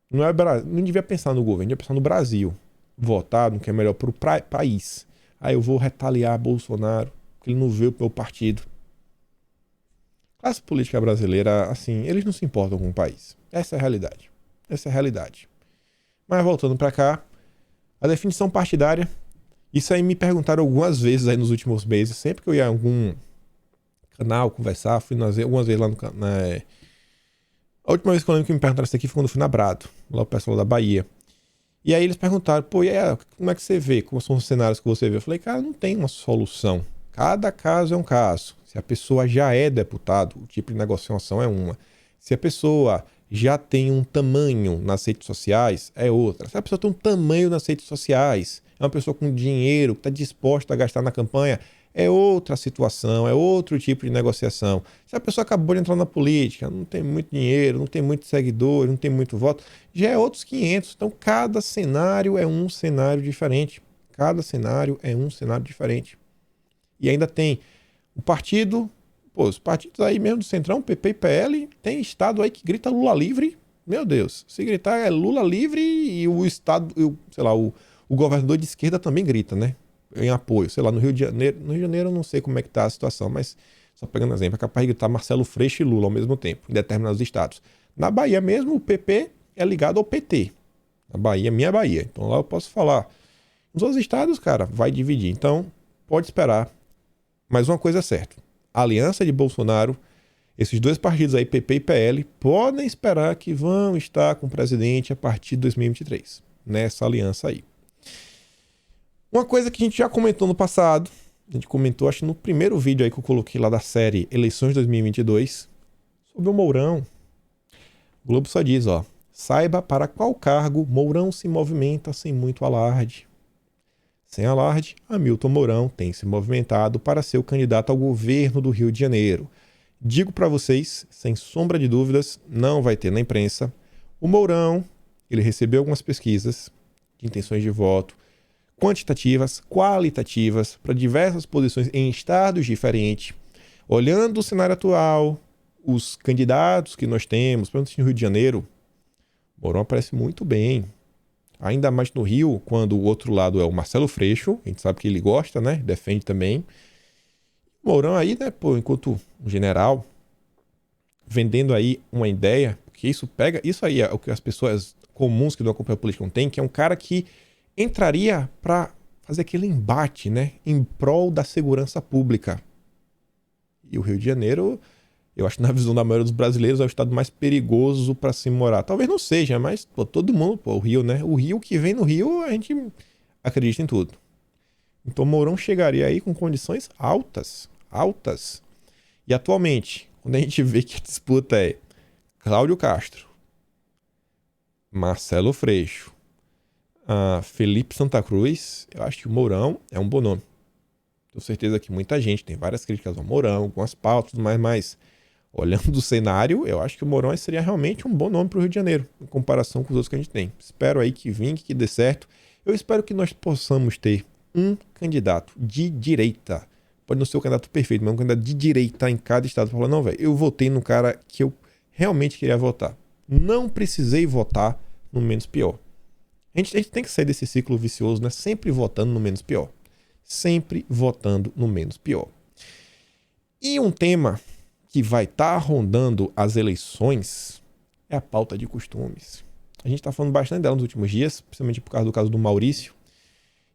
Não devia pensar no governo, devia pensar no Brasil. Votar no que é melhor pro país. Aí eu vou retaliar Bolsonaro, porque ele não veio pro meu partido. A classe política brasileira, assim, eles não se importam com o país. Essa é a realidade. Essa é a realidade. Mas voltando pra cá, a definição partidária, isso aí me perguntaram algumas vezes aí nos últimos meses, sempre que eu ia em algum canal conversar, fui algumas vezes lá no canal. A última vez que eu lembro que me perguntaram isso aqui foi quando eu fui na Brado, lá o pessoal da Bahia. E aí eles perguntaram, pô, e aí, como é que você vê? Como são os cenários que você vê? Eu falei, cara, não tem uma solução. Cada caso é um caso. Se a pessoa já é deputado, o tipo de negociação é uma. Se a pessoa já tem um tamanho nas redes sociais, é outra. Se a pessoa tem um tamanho nas redes sociais, é uma pessoa com dinheiro, que está disposta a gastar na campanha, é outra situação, é outro tipo de negociação. Se a pessoa acabou de entrar na política, não tem muito dinheiro, não tem muitos seguidores, não tem muito voto, já é outros 500. Então, cada cenário é um cenário diferente. Cada cenário é um cenário diferente. E ainda tem o partido, pô, os partidos aí mesmo do Centrão, PP e PL, tem estado aí que grita Lula livre. Meu Deus, se gritar é Lula livre e o estado, sei lá, o governador de esquerda também grita, né? Em apoio, sei lá, no Rio de Janeiro. No Rio de Janeiro eu não sei como é que tá a situação, mas só pegando exemplo, é capaz de gritar Marcelo Freixo e Lula ao mesmo tempo, em determinados estados. Na Bahia mesmo, o PP é ligado ao PT. Na Bahia, minha Bahia. Então lá eu posso falar. Nos outros estados, cara, vai dividir. Então, pode esperar. Mas uma coisa é certa. A aliança de Bolsonaro, esses dois partidos aí, PP e PL, podem esperar que vão estar com o presidente a partir de 2023. Nessa aliança aí. Uma coisa que a gente já comentou no passado, A gente comentou, acho que no primeiro vídeo aí que eu coloquei lá da série Eleições 2022, sobre o Mourão. O Globo só diz, ó, saiba para qual cargo Mourão se movimenta sem muito alarde. Sem alarde, Hamilton Mourão tem se movimentado para ser o candidato ao governo do Rio de Janeiro. Digo para vocês, sem sombra de dúvidas, não vai ter na imprensa. O Mourão, ele recebeu algumas pesquisas de intenções de voto, quantitativas, qualitativas, para diversas posições em estados diferentes. Olhando o cenário atual, os candidatos que nós temos, principalmente no Rio de Janeiro, o Mourão aparece muito bem. Ainda mais no Rio, quando o outro lado é o Marcelo Freixo, a gente sabe que ele gosta, né? Defende também. O Mourão aí, né, pô, enquanto um general, vendendo aí uma ideia, porque isso aí é o que as pessoas comuns que não acompanham a política não têm, que é um cara que entraria para fazer aquele embate, né, em prol da segurança pública. E o Rio de Janeiro, eu acho que na visão da maioria dos brasileiros é o estado mais perigoso para se morar. Talvez não seja, mas pô, todo mundo, pô, o Rio, né? O Rio que vem no Rio, a gente acredita em tudo. Então Mourão chegaria aí com condições altas. E atualmente, quando a gente vê que a disputa é Cláudio Castro, Marcelo Freixo, Felipe Santa Cruz, eu acho que o Mourão é um bom nome. Tenho certeza que muita gente tem várias críticas ao Mourão, algumas pautas, mas olhando o cenário, eu acho que o Mourão seria realmente um bom nome para o Rio de Janeiro, em comparação com os outros que a gente tem. Espero aí que vingue, que dê certo. Eu espero que nós possamos ter um candidato de direita. Pode não ser o candidato perfeito, mas um candidato de direita em cada estado. Falar, não, velho, eu votei no cara que eu realmente queria votar. Não precisei votar no menos pior. A gente tem que sair desse ciclo vicioso, né? Sempre votando no menos pior. Sempre votando no menos pior. E um tema que vai estar rondando as eleições é a pauta de costumes. A gente está falando bastante dela nos últimos dias, principalmente por causa do caso do Maurício.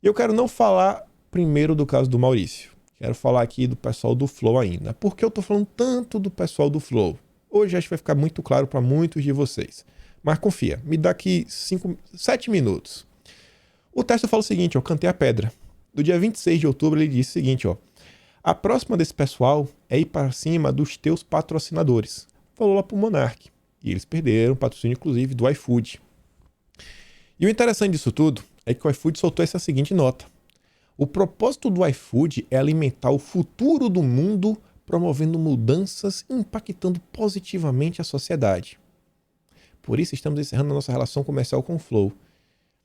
E eu quero não falar primeiro do caso do Maurício. Quero falar aqui do pessoal do Flow ainda. Por que eu estou falando tanto do pessoal do Flow? Hoje acho que vai ficar muito claro para muitos de vocês. Mas confia, me dá aqui 7 minutos. O texto fala o seguinte, ó, cantei a pedra. Do dia 26 de outubro ele disse o seguinte, ó. A próxima desse pessoal é ir para cima dos teus patrocinadores. Falou lá pro Monark. E eles perderam o patrocínio, inclusive, do iFood. E o interessante disso tudo é que o iFood soltou essa seguinte nota. O propósito do iFood é alimentar o futuro do mundo, promovendo mudanças e impactando positivamente a sociedade. Por isso estamos encerrando a nossa relação comercial com o Flow.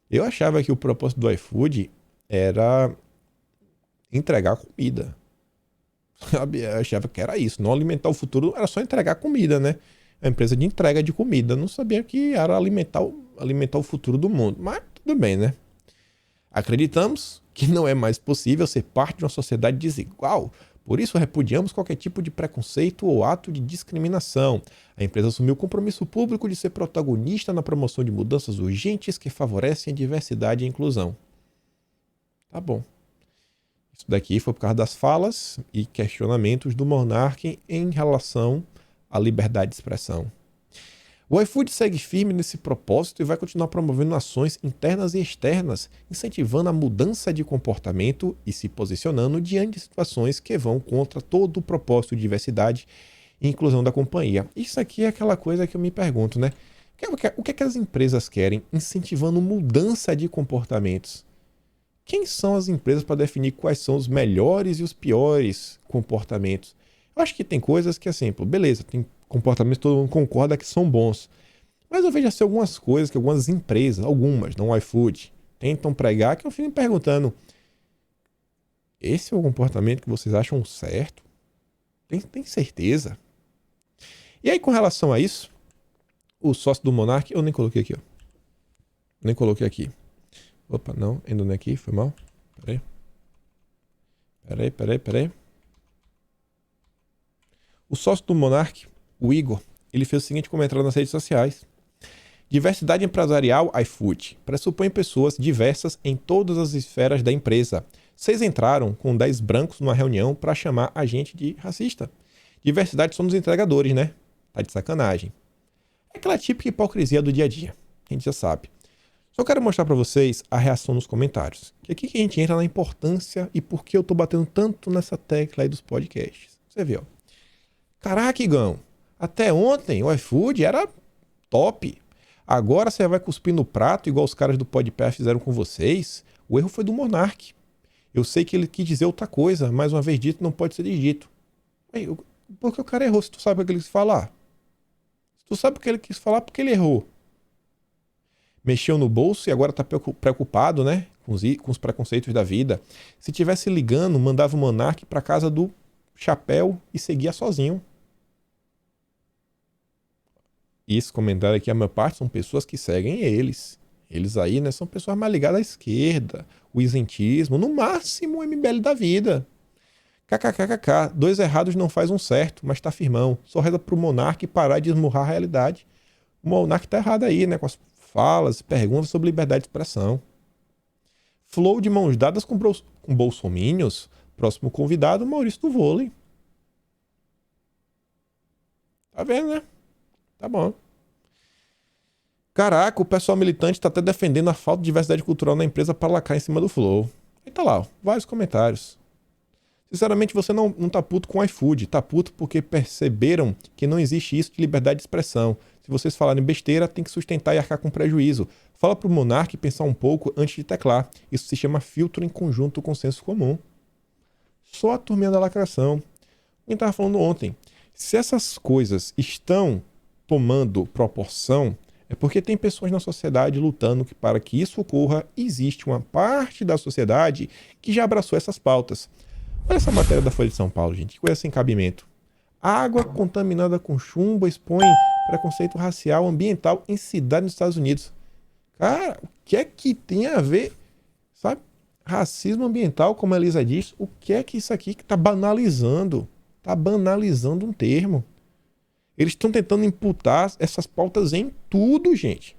Eu achava que o propósito do iFood era entregar comida. Sabe? Eu achava que era isso. Não alimentar o futuro era só entregar comida, né? A empresa de entrega de comida. Não sabia que era alimentar o futuro do mundo. Mas tudo bem, né? Acreditamos que não é mais possível ser parte de uma sociedade desigual. Por isso, repudiamos qualquer tipo de preconceito ou ato de discriminação. A empresa assumiu o compromisso público de ser protagonista na promoção de mudanças urgentes que favorecem a diversidade e a inclusão. Tá bom. Isso daqui foi por causa das falas e questionamentos do Monark em relação à liberdade de expressão. O iFood segue firme nesse propósito e vai continuar promovendo ações internas e externas, incentivando a mudança de comportamento e se posicionando diante de situações que vão contra todo o propósito de diversidade e inclusão da companhia. Isso aqui é aquela coisa que eu me pergunto, né? O que é que as empresas querem incentivando mudança de comportamentos? Quem são as empresas para definir quais são os melhores e os piores comportamentos? Eu acho que tem coisas que, assim, pô, beleza, tem comportamentos que todo mundo concorda que são bons. Mas eu vejo assim algumas coisas que algumas empresas, algumas, não o iFood, tentam pregar que eu fico me perguntando, esse é o comportamento que vocês acham certo? Tem certeza? E aí, com relação a isso, o sócio do Monark, eu nem coloquei aqui, ó. Nem coloquei aqui. Opa, não, ainda não é aqui, foi mal. Peraí. O sócio do Monark, o Igor, ele fez o seguinte comentário nas redes sociais. Diversidade empresarial iFood pressupõe pessoas diversas em todas as esferas da empresa. Vocês entraram com 10 brancos numa reunião para chamar a gente de racista. Diversidade somos entregadores, né? Tá de sacanagem. É aquela típica hipocrisia do dia a dia. A gente já sabe. Só quero mostrar para vocês a reação nos comentários. Que aqui que a gente entra na importância e por que eu tô batendo tanto nessa tecla aí dos podcasts. Você vê, ó. Caraca, Igão, até ontem o iFood era top. Agora você vai cuspir no prato igual os caras do Podpah fizeram com vocês? O erro foi do Monark. Eu sei que ele quis dizer outra coisa, mas uma vez dito não pode ser desdito. Por que o cara errou se tu sabe o que ele quis falar? Se tu sabe o que ele quis falar, por que ele errou? Mexeu no bolso e agora tá preocupado, né? Com os preconceitos da vida. Se tivesse ligando, mandava o Monark pra casa do chapéu e seguia sozinho. E esse comentário aqui, a maior parte, são pessoas que seguem eles. Eles aí, né, são pessoas mais ligadas à esquerda, o isentismo, no máximo o MBL da vida. KKKKK, 2 errados não faz um certo, mas tá firmão. Só reza pro Monark parar de esmurrar a realidade. O Monark tá errado aí, né, com as falas, perguntas sobre liberdade de expressão. Flow de mãos dadas com bolsominions. Próximo convidado, Maurício do Vôlei. Tá vendo, né? Tá bom. Caraca, o pessoal militante tá até defendendo a falta de diversidade cultural na empresa para lacrar em cima do Flow. E tá lá, ó, vários comentários. Sinceramente, você não tá puto com o iFood. Tá puto porque perceberam que não existe isso de liberdade de expressão. Se vocês falarem besteira, tem que sustentar e arcar com prejuízo. Fala pro Monark pensar um pouco antes de teclar. Isso se chama filtro em conjunto com senso comum. Só a turminha da lacração. Quem tava falando ontem. Se essas coisas estão tomando proporção, é porque tem pessoas na sociedade lutando para que isso ocorra. Existe uma parte da sociedade que já abraçou essas pautas. Olha essa matéria da Folha de São Paulo, gente. Que coisa sem cabimento. Água contaminada com chumbo expõe preconceito racial ambiental em cidade nos Estados Unidos. Cara, o que é que tem a ver, sabe? Racismo ambiental, como a Elisa diz, o que é que isso aqui que tá banalizando? Tá banalizando um termo. Eles estão tentando imputar essas pautas em tudo, gente.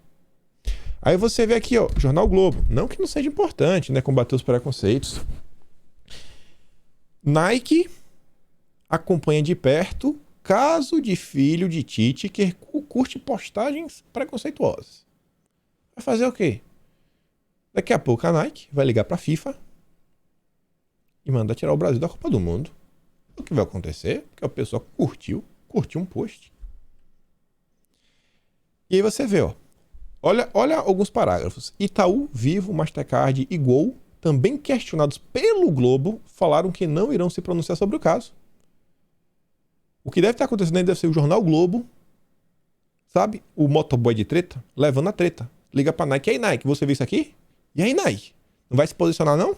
Aí você vê aqui, ó, Jornal Globo. Não que não seja importante, né, combater os preconceitos. Nike acompanha de perto caso de filho de Tite que curte postagens preconceituosas. Vai fazer o quê? Daqui a pouco a Nike vai ligar para a FIFA e mandar tirar o Brasil da Copa do Mundo. O que vai acontecer? Porque a pessoa curtiu um post. E aí você vê, ó. Olha alguns parágrafos. Itaú, Vivo, Mastercard e Gol, também questionados pelo Globo, falaram que não irão se pronunciar sobre o caso. O que deve estar acontecendo aí deve ser o Jornal Globo, sabe? O motoboy de treta, levando a treta. Liga pra Nike. E aí, Nike, você viu isso aqui? E aí, Nike? Não vai se posicionar, não?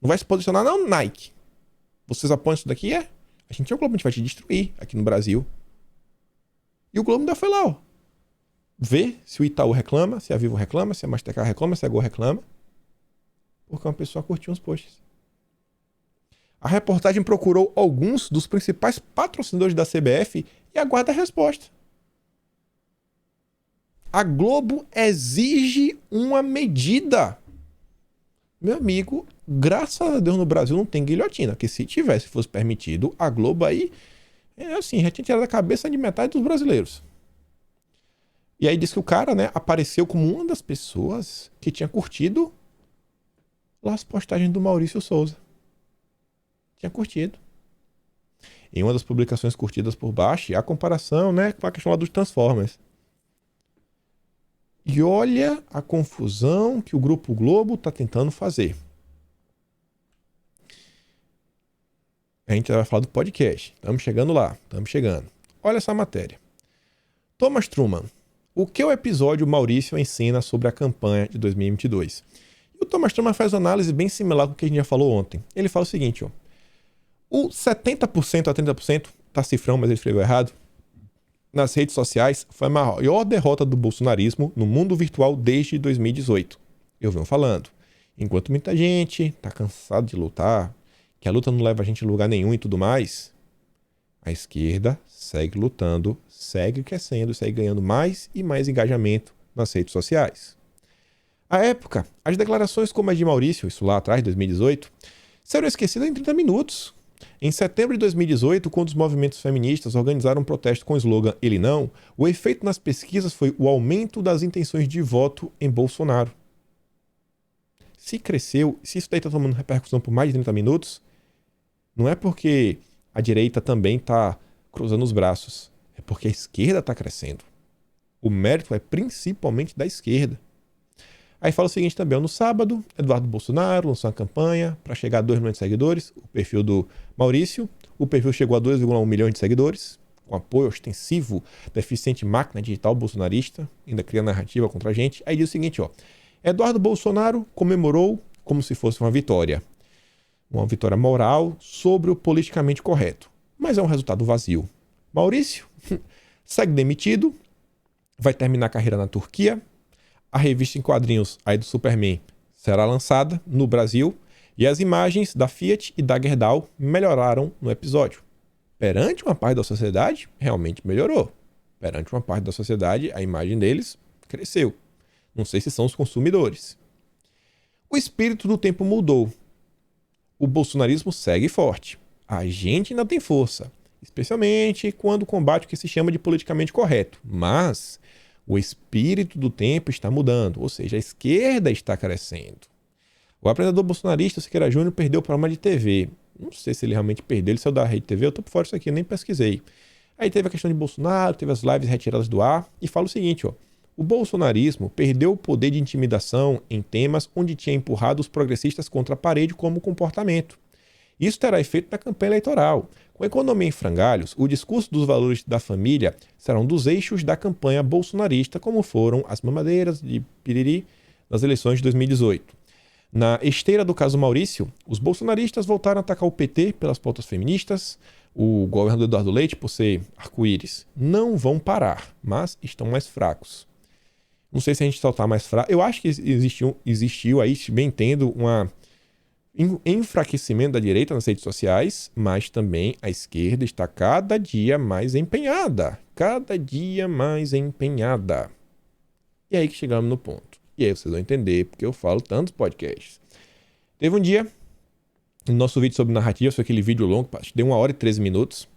Não vai se posicionar, não, Nike? Vocês apoiam isso daqui? É? A gente é o Globo, a gente vai te destruir aqui no Brasil. E o Globo ainda foi lá, ó. Vê se o Itaú reclama, se a Vivo reclama, se a Mastercard reclama, se a Gol reclama. Porque uma pessoa curtiu uns posts. A reportagem procurou alguns dos principais patrocinadores da CBF e aguarda a resposta. A Globo exige uma medida. Meu amigo, graças a Deus no Brasil não tem guilhotina, que se tivesse, fosse permitido, a Globo aí, assim, já tinha tirado a cabeça de metade dos brasileiros. E aí diz que o cara, né, apareceu como uma das pessoas que tinha curtido lá as postagens do Maurício Souza. Tinha curtido. Em uma das publicações curtidas por baixo, há comparação, né, com a questão lá dos Transformers. E olha a confusão que o Grupo Globo está tentando fazer. A gente vai falar do podcast. Estamos chegando lá. Estamos chegando. Olha essa matéria. Thomas Truman. O que o episódio Maurício ensina sobre a campanha de 2022? E o Thomas Truman faz uma análise bem similar com o que a gente já falou ontem. Ele fala o seguinte, ó. O 70% a 30%, tá cifrão, mas ele escreveu errado, nas redes sociais foi a maior derrota do bolsonarismo no mundo virtual desde 2018. Eu venho falando. Enquanto muita gente tá cansado de lutar, que a luta não leva a gente a lugar nenhum e tudo mais, a esquerda segue lutando, segue crescendo, segue ganhando mais e mais engajamento nas redes sociais. À época, as declarações como a de Maurício, isso lá atrás, 2018, serão esquecidas em 30 minutos. Em setembro de 2018, quando os movimentos feministas organizaram um protesto com o slogan Ele Não, o efeito nas pesquisas foi o aumento das intenções de voto em Bolsonaro. Se cresceu, se isso daí está tomando repercussão por mais de 30 minutos, não é porque a direita também está cruzando os braços, é porque a esquerda está crescendo. O mérito é principalmente da esquerda. Aí fala o seguinte também, no sábado, Eduardo Bolsonaro lançou uma campanha para chegar a 2 milhões de seguidores, o perfil do Maurício, o perfil chegou a 2,1 milhões de seguidores, com apoio ostensivo da eficiente máquina digital bolsonarista, ainda cria narrativa contra a gente. Aí diz o seguinte, Eduardo Bolsonaro comemorou como se fosse uma vitória moral sobre o politicamente correto, mas é um resultado vazio. Maurício segue demitido, vai terminar a carreira na Turquia, a revista em quadrinhos aí do Superman será lançada no Brasil e as imagens da Fiat e da Gerdau melhoraram no episódio. Perante uma parte da sociedade, realmente melhorou. Perante uma parte da sociedade, a imagem deles cresceu. Não sei se são os consumidores. O espírito do tempo mudou. O bolsonarismo segue forte. A gente ainda tem força, especialmente quando combate o que se chama de politicamente correto. Mas o espírito do tempo está mudando, ou seja, a esquerda está crescendo. O apresentador bolsonarista Siqueira Júnior perdeu o programa de TV. Não sei se ele realmente perdeu, ele saiu da Rede TV, eu tô por fora disso aqui, eu nem pesquisei. Aí teve a questão de Bolsonaro, teve as lives retiradas do ar, e fala o seguinte, o bolsonarismo perdeu o poder de intimidação em temas onde tinha empurrado os progressistas contra a parede como comportamento. Isso terá efeito na campanha eleitoral. Com a economia em frangalhos, o discurso dos valores da família será um dos eixos da campanha bolsonarista, como foram as mamadeiras de piriri nas eleições de 2018. Na esteira do caso Maurício, os bolsonaristas voltaram a atacar o PT pelas pautas feministas, o governador Eduardo Leite por ser arco-íris. Não vão parar, mas estão mais fracos. Não sei se a gente só está mais fraco. Eu acho que existiu aí, se bem entendo, enfraquecimento da direita nas redes sociais, mas também a esquerda está cada dia mais empenhada. Cada dia mais empenhada. E aí que chegamos no ponto. E aí vocês vão entender porque eu falo tantos podcasts. Teve um dia, no nosso vídeo sobre narrativa, foi aquele vídeo longo, deu 1 hora e 13 minutos.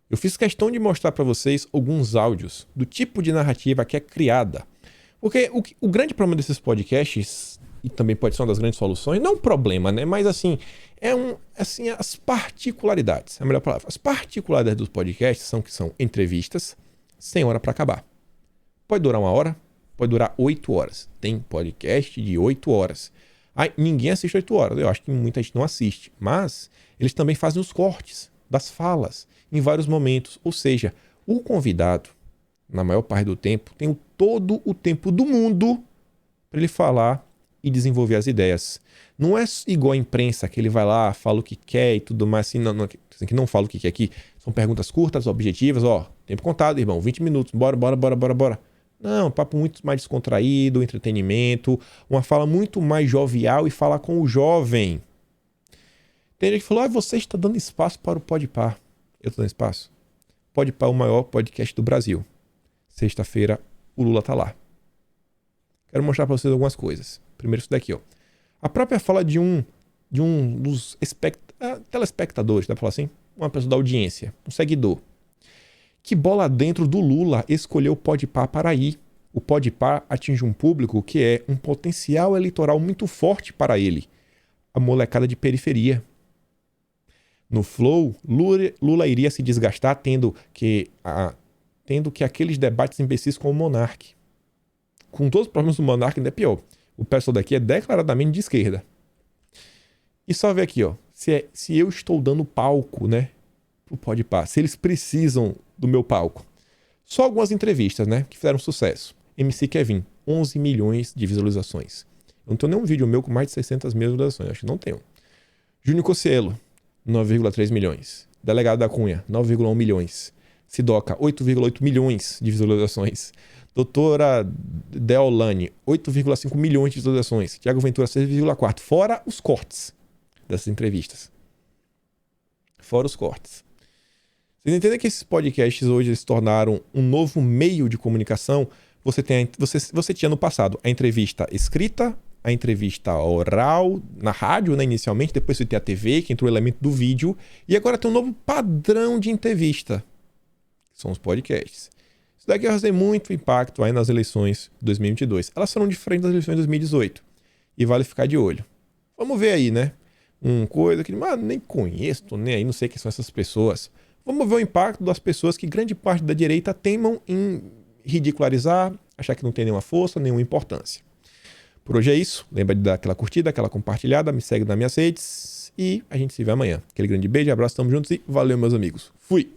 Eu fiz questão de mostrar para vocês alguns áudios do tipo de narrativa que é criada. Porque o grande problema desses podcasts, e também pode ser uma das grandes soluções, não é um problema, né? Mas assim, as particularidades, é a melhor palavra. As particularidades dos podcasts são que são entrevistas sem hora para acabar. Pode durar 1 hora, pode durar 8 horas. Tem podcast de 8 horas. Aí, ninguém assiste 8 horas, eu acho que muita gente não assiste. Mas eles também fazem os cortes das falas em vários momentos. Ou seja, o convidado, na maior parte do tempo, tem todo o tempo do mundo para ele falar e desenvolver as ideias. Não é igual a imprensa, que ele vai lá, fala o que quer e tudo mais, assim, que não fala o que quer aqui. São perguntas curtas, objetivas, tempo contado, irmão, 20 minutos, bora. Não, papo muito mais descontraído, entretenimento, uma fala muito mais jovial e falar com o jovem. Tem gente que falou, você está dando espaço para o Podpah. Eu estou dando espaço? Podpah é o maior podcast do Brasil. Sexta-feira, o Lula tá lá. Quero mostrar para vocês algumas coisas. Primeiro isso daqui, A própria fala de um dos telespectadores, dá pra falar assim? Uma pessoa da audiência, um seguidor. Que bola dentro do Lula escolheu o Podpah para ir. O Podpah atinge um público que é um potencial eleitoral muito forte para ele. A molecada de periferia. No Flow, Lula iria se desgastar tendo que aqueles debates imbecis com o Monark. Com todos os problemas do Monark, ainda é pior. O pessoal daqui é declaradamente de esquerda. E só ver aqui, se eu estou dando palco, né, pro Podpah, se eles precisam do meu palco. Só algumas entrevistas, né, que fizeram sucesso. MC Kevin, 11 milhões de visualizações. Eu não tenho nenhum vídeo meu com mais de 600 mil visualizações, acho que não tenho. Júnior Cocielo, 9,3 milhões. Delegado da Cunha, 9,1 milhões. Sidoca, 8,8 milhões de visualizações. Doutora Deolane, 8,5 milhões de visualizações. Tiago Ventura, 6,4. Fora os cortes dessas entrevistas. Fora os cortes. Vocês entendem que esses podcasts hoje se tornaram um novo meio de comunicação? Você tinha no passado a entrevista escrita a entrevista oral na rádio, né, inicialmente, depois você tem a TV, que entrou o elemento do vídeo, e agora tem um novo padrão de entrevista, que são os podcasts. Isso daqui vai fazer muito impacto aí nas eleições de 2022. Elas serão diferentes das eleições de 2018, e vale ficar de olho. Vamos ver aí, né? Coisa que nem conheço, tô nem aí, não sei quem são essas pessoas. Vamos ver o impacto das pessoas que grande parte da direita teimam em ridicularizar, achar que não tem nenhuma força, nenhuma importância. Por hoje é isso. Lembra de dar aquela curtida, aquela compartilhada, me segue nas minhas redes e a gente se vê amanhã. Aquele grande beijo, abraço, tamo juntos e valeu, meus amigos. Fui!